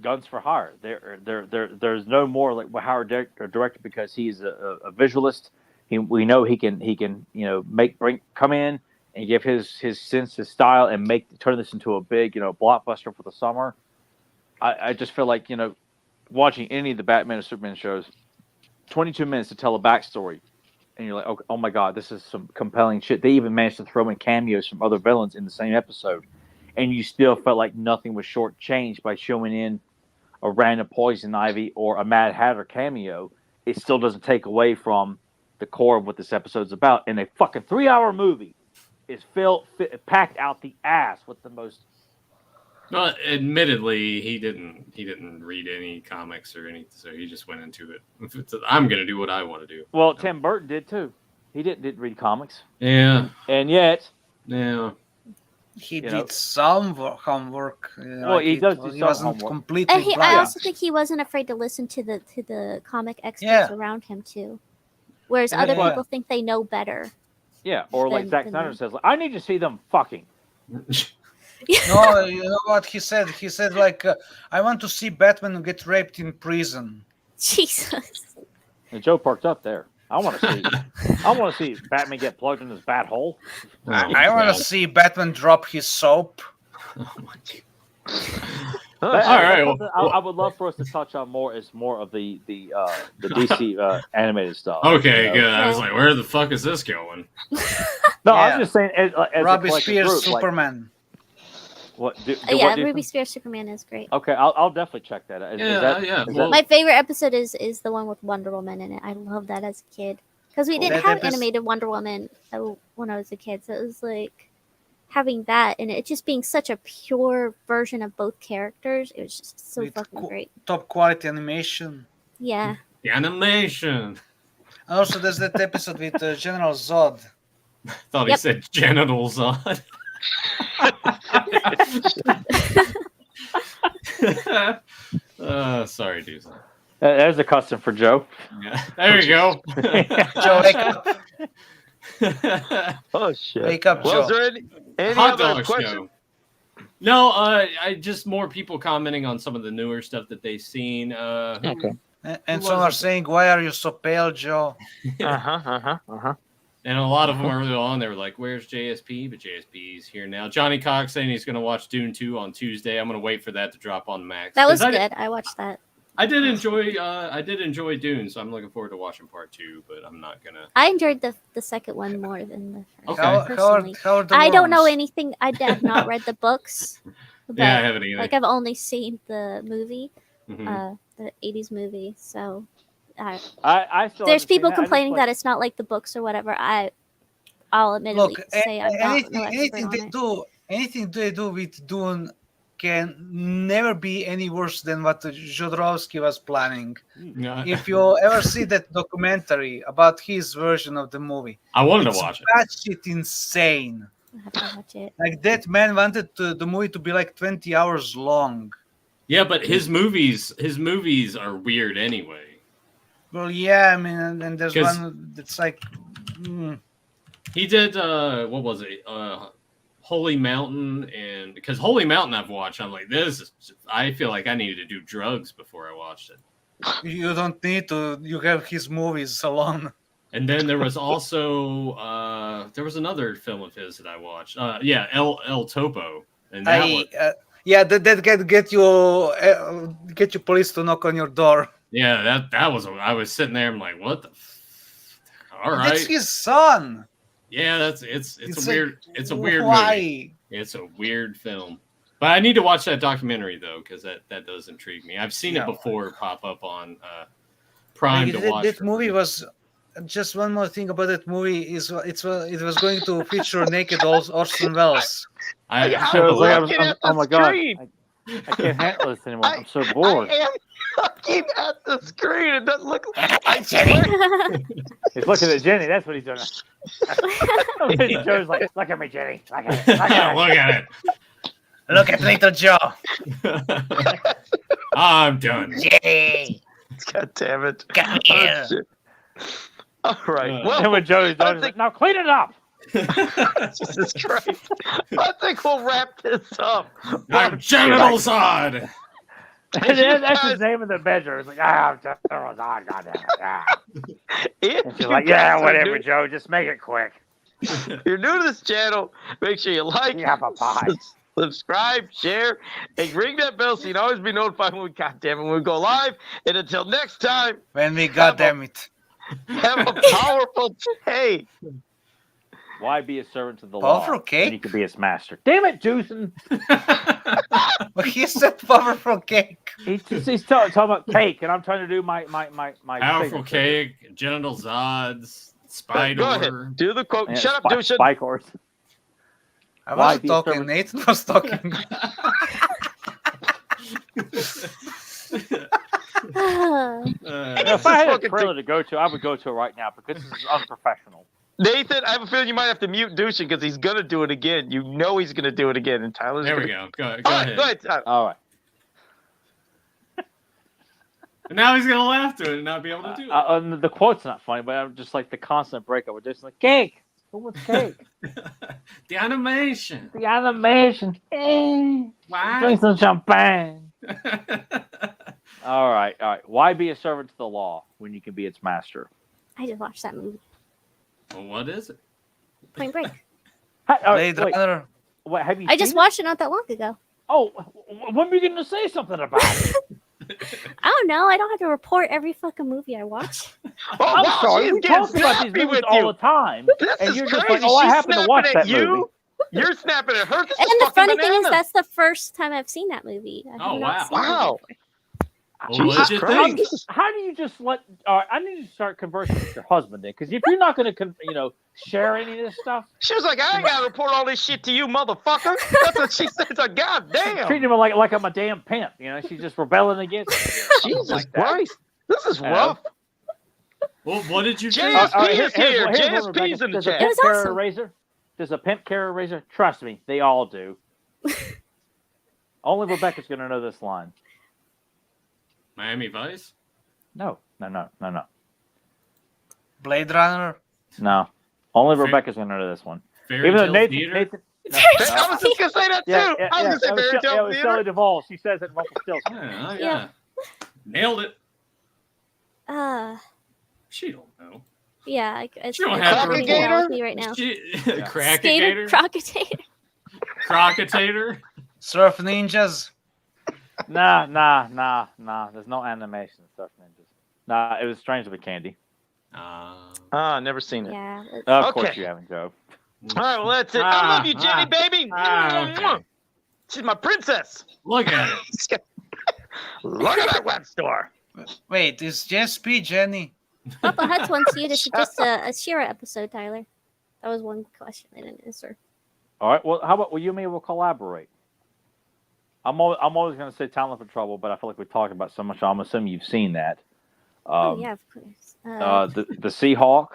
guns for hire. There's no more like Howard director because he's a visualist. We know he can come in and give his sense, his style, and turn this into a big blockbuster for the summer. I just feel like watching any of the Batman or Superman shows, 22 minutes to tell a backstory, and you're like, oh my god, this is some compelling shit. They even managed to throw in cameos from other villains in the same episode, and you still felt like nothing was shortchanged by showing in a random Poison Ivy or a Mad Hatter cameo. It still doesn't take away from the core of what this episode's about. And a fucking 3-hour movie is packed out the ass with the most. Well, admittedly, he didn't read any comics or anything, so he just went into it. I'm going to do what I want to do. Well, Tim Burton did too. He didn't read comics. Yeah. And yet, he did some homework. Well, he does do he some wasn't homework. completely I blind. also think he wasn't afraid to listen to the comic experts around him too, whereas other people think they know better. Yeah, or like Zack Snyder says, I need to see them fucking. No, you know what he said? He said like, I want to see Batman get raped in prison. Jesus. And Joe parked up there. I want to see Batman get plugged in his bat hole. I want to see Batman drop his soap. Oh my God. All right. I would love for us to touch on more of the DC animated stuff. Okay, good. I was like, where the fuck is this going? No, I'm just saying. As Robbie a Spears group, Superman. Ruby Spears Superman is great. Okay, I'll definitely check that out. My favorite episode is the one with Wonder Woman in it. I love that as a kid because we didn't have animated Wonder Woman when I was a kid, so it was like having that and it just being such a pure version of both characters. It was just so fucking great. Top quality animation. Yeah. The animation. Also, there's that episode with General Zod. I thought he said genital Zod. Sorry, dude. There's a custom for Joe. Yeah. There you go. Joe, wake up. Oh shit! Wake up, well, Joe. is there any Hot other dog questions? show. No, I just more people commenting on some of the newer stuff that they've seen. Okay. And some are saying, "Why are you so pale, Joe?" And a lot of them early on, they were like, "Where's JSP?" But JSP's here now. Johnny Cox saying he's going to watch Dune 2 on Tuesday. I'm going to wait for that to drop on Max. That was good. I watched that. I did enjoy Dune, so I'm looking forward to watching part 2. But I'm not gonna. I enjoyed the second one more than the first. Okay. How are the I don't know worms? anything. I have not read the books. But, Yeah, I haven't either. Like I've only seen the movie, Mhm. the '80s movie. So I still there's people understand complaining that it's not like the books or whatever. I'll admittedly Look, say I'm not no anything expert on it. anything they do with Dune can never be any worse than what Jodorowsky was planning. Yeah. If you ever see that documentary about his version of the movie, I wanted to watch it. That shit insane. I have to watch it. Like that man wanted the movie to be like 20 hours long. Yeah, but his movies are weird anyway. Well, yeah, I mean, and there's 'Cause- one that's like, He did what was it? Holy Mountain, and because Holy Mountain I've watched, I'm like, I feel like I needed to do drugs before I watched it. you don't need to. You have his movies alone. And then there was also there was another film of his that I watched. El Topo, and that was, that can get you police to knock on your door. yeah, that was. I was sitting there, I'm like, what the? All right, That's his son. yeah, it's a weird. It's a weird why? movie. It's a weird film. But I need to watch that documentary though, because that does intrigue me. I've seen it before pop up on Prime Like, to watch. that movie was just one more thing about that movie is it was going to feature naked Orson Welles. I Oh my god, I can't handle this anymore. I'm so bored. I am looking at the screen. It doesn't look. I swear. He's looking at Jenny. That's what he's doing. Joe's like, look at me, Jenny. Look at it. Look at it. Look at little Joe. I'm done. Yay! God damn it. Come here. shit. All right. And Well, when Joey's done, he's like, now clean it up. Jesus Christ. I think we'll wrap this up. I'm genitals on. And then that's his name in the bedroom. It's like, I'm just goddamn. If She's you like, guys yeah, are whatever, new- Joe. Just make it quick. If you're new to this channel, make sure you like, Yeah, pie. subscribe, share, and ring that bell so you can always be notified when we go live. And until next time, When we goddamn it. have a powerful day. Why be a servant to the Powerful law cake? when you could be its master? Damn it, Juicin. But he said powerful cake. He's talking about cake, and I'm trying to do my Powerful signature. cake, genital zods, spider. Go ahead. Do the quote. Yeah, Shut up, spike, douche. spike horse. I Why wasn't be a talking. servant? Nathan was talking. If I had a fucking trailer to go to, I would go to it right now because this is unprofessional. Nathan, I have a feeling you might have to mute douching because he's gonna do it again. You know he's gonna do it again, and Tyler's. There we gonna... go. Go All right, ahead. go ahead, Tyler. All right. And now he's gonna laugh to it and not be able to do it. The quote's not funny, but I'm just like the constant breakup. We're just like cake. What's cake? The animation. The animation. Why? Drink some champagne. All right. Why be a servant to the law when you can be its master? I just watched that movie. Well, what is it? Point Break. Blade Wait, Runner. what, have you I just seen it? watched it not that long ago. Oh, when were you going to say something about it? I don't know. I don't have to report every fucking movie I watch. Oh, I'm wow, sorry. she's We getting talk about these snappy movies with all you. the time. This And is you're crazy. just like, oh, I She's happen to watch snapping that at you. movie. You're snapping at her. This And is the fucking funny thing is, bananas. that's the first time I've seen that movie. I have Oh, not wow. seen it Wow. before. Well, what did you think? How do you just let? All right, I need to start conversing with your husband then, because if you're not going to, share any of this stuff, She was like, I ain't gotta report all this shit to you, motherfucker. That's what she said. Like, God damn. treating him like I'm a damn pimp. She's just rebelling against me. Jesus like that. Christ. This is rough. Well, what did you Jay, think? P is here. here's one, JSP's Rebecca. in the Does a chat. It pimp was carry a awesome. razor? Does a pimp carry a razor? Trust me, they all do. Only Rebecca's going to know this line. Miami Vice? No. Blade Runner. No. Only Fair- Rebecca's going to know this one. Fairy Even though Tale Nathan, Theater? Nathan no, I was just gonna say that too. yeah, I was gonna say Fairy Tale it was Theater. Shelley Duvall. She says it in Rumpelstiltskin. Yeah. Yeah. Nailed it. She don't know. Yeah. It's You don't it's have to happening report. now with me right now. Skater, Crocodile? crocodile. Surf Ninjas. Nah. There's no animation stuff, ninjas. Nah, it was Strange with Candy. Never seen it. Yeah. Of course Okay. you haven't, Joe. All right, well that's it. I love you, Jenny, baby. Okay. She's my princess. Look at it. Look at that Webstor. Wait, is JSP Jenny? Papa Huts wants you to suggest a Shira episode, Tyler. That was one question I didn't answer. All right. Well, how about you and me will collaborate? I'm always going to say Talent for Trouble, but I feel like we talked about so much. I'm assuming you've seen that. Oh yeah, of course. The Seahawk,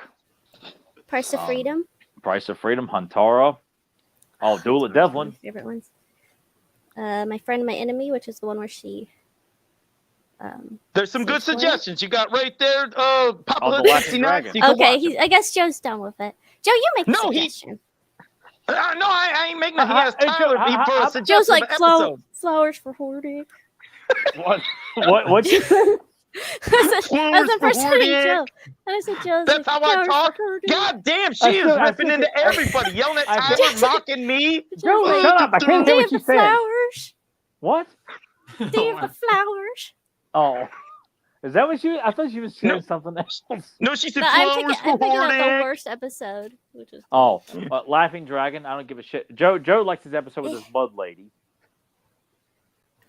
Price of Freedom. Price of Freedom, Huntara, Duel of My Devlin. favorite ones. My Friend, My Enemy, which is the one where she. There's some good Which one? suggestions you got right there. Papa Oh, the Hood Laughing 69. Dragon. You can Okay, watch it. I guess Joe's done with it. Joe, you make the No, suggestion. No, I ain't making. He has Hey, Joe, Tyler for a suggestion Joe's like of episode. flowers for hoarding. What you say? That's Flowers the for first time Joe. hoarding. And I said Joe's That's like, how I flowers for talk. hoarding. God damn, I she is still- I ripping still- into everybody, yelling at I- Tyler, mocking me. Joe, Joe's shut like, up! I can't hear Day what of you the said. flowers. What? Day of the flowers. Oh, is that what you? I thought you were saying No. something else. No, she said No, I'm flowers picking for out the hoarding. worst episode, which is Oh, Laughing Dragon. I don't give a shit. Joe likes his episode with his Bud Lady.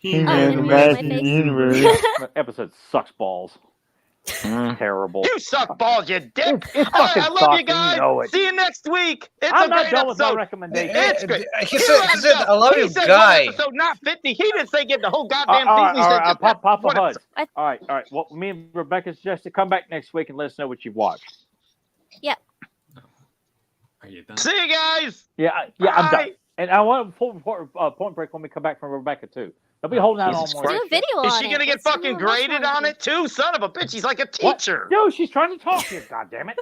Oh, Enemy of My Face. That episode sucks balls. Terrible. You suck balls, you dick. It's All right, fucking I love you sucking, guys. you know it. See you next week. It's I'm a not great done with my episode. recommendation. It's great. He said, I love you, He said guy. one episode, not 50. He didn't say give the whole All goddamn right, season. He said just Papa one Hud. episode. All right. Well, me and Rebecca suggest to come back next week and let us know what you've watched. Are you done? See you guys. Yeah, I'm done. Bye. And I want a point break when we come back from Rebecca too. Don't be holding out Jesus all Do morning. a video Is on she it. gonna get Let's see fucking how much graded longer. on it too? Son of a bitch, he's like a What? teacher. No, she's trying to talk here. God damn it.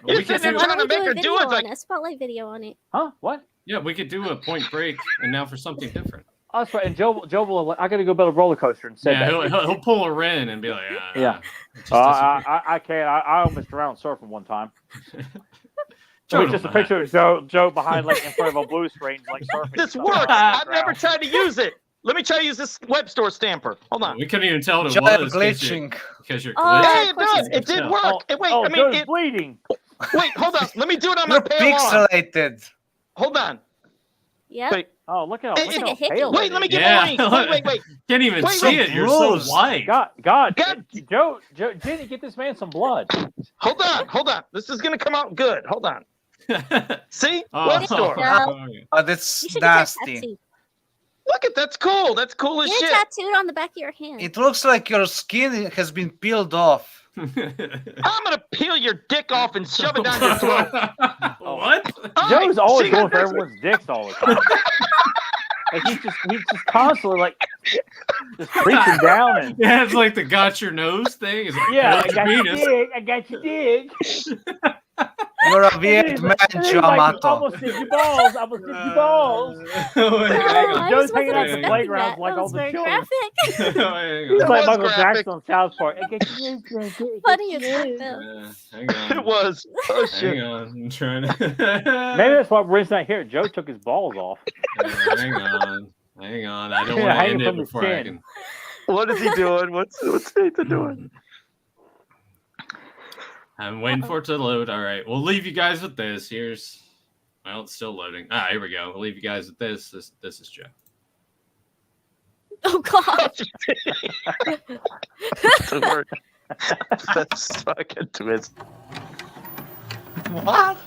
You're We could sitting do, there Why trying don't to we make do her a do video it. on Like, it? A spotlight video on it. Huh? What? yeah, we could do a point break, and now for something different. Oh, that's right. And Joe will. I got to go build a roller coaster and say Yeah, that. he'll pull a Ren and be like, Yeah. it just disappeared. I can't. I almost drowned surfing one time. Joe It's just a don't know picture of Joe behind, like in front of a blue screen, like surfing. this and works. stuff. I've never tried to use it. Let me try to use this Webstor stamper. Hold that. on. We couldn't even tell what it Joe was glitching. because you're Oh, glitching. Hey, of it course does. it's It did glitched. work. Wait, I mean, Joe's bleeding. wait, hold on. Let me do it on my You're pale arm. pixelated. Hold on. Yep. Wait, Oh, look at It's how like a hickey. pale wait. that Let me is. get Yeah. more ink. Wait. Can't even Wait, see wait. it. You're so Bruised. white. God, God. Joe, Jenny, get this man some blood. Hold on. This is gonna come out good. Hold on. See? Oh, Webstor. Oh, that's You should get that nasty. tattooed. Look at that's cool. That's cool as Get it shit. tattooed on the back of your hand. It looks like your skin has been peeled off. I'm gonna peel your dick off and shove it down your throat. What? All Joe's right, always see going you for next everyone's dicks all the time. Like he's just constantly like just reaching down and Yeah, it's like the got your nose thing. It's like, yeah, got your penis. I got your dick. You're a And Viet man, he's Joe like, Amato. almost did your balls. Almost did your balls. Oh, wait, hang Oh, on. I Joe's just hanging wasn't out in the expecting playgrounds that. like That all was the very children. graphic. Hang He's on. like was Michael graphic. Jackson on South Park. I get you, Funny as heck, though. Hang on. It was. Oh Hang shit. on. I'm trying to. Maybe that's why Riz not here. Joe took his balls off. Hang on. Hang on. I don't Yeah, want to hanging end it from his before I chin. can. What is he doing? What's Nathan doing? I'm waiting for it to load. All right. We'll leave you guys with this. Here's. Well, it's still loading. Ah, here we go. We'll leave you guys with this. This is Joe. Oh, God. That's fucking twist. What?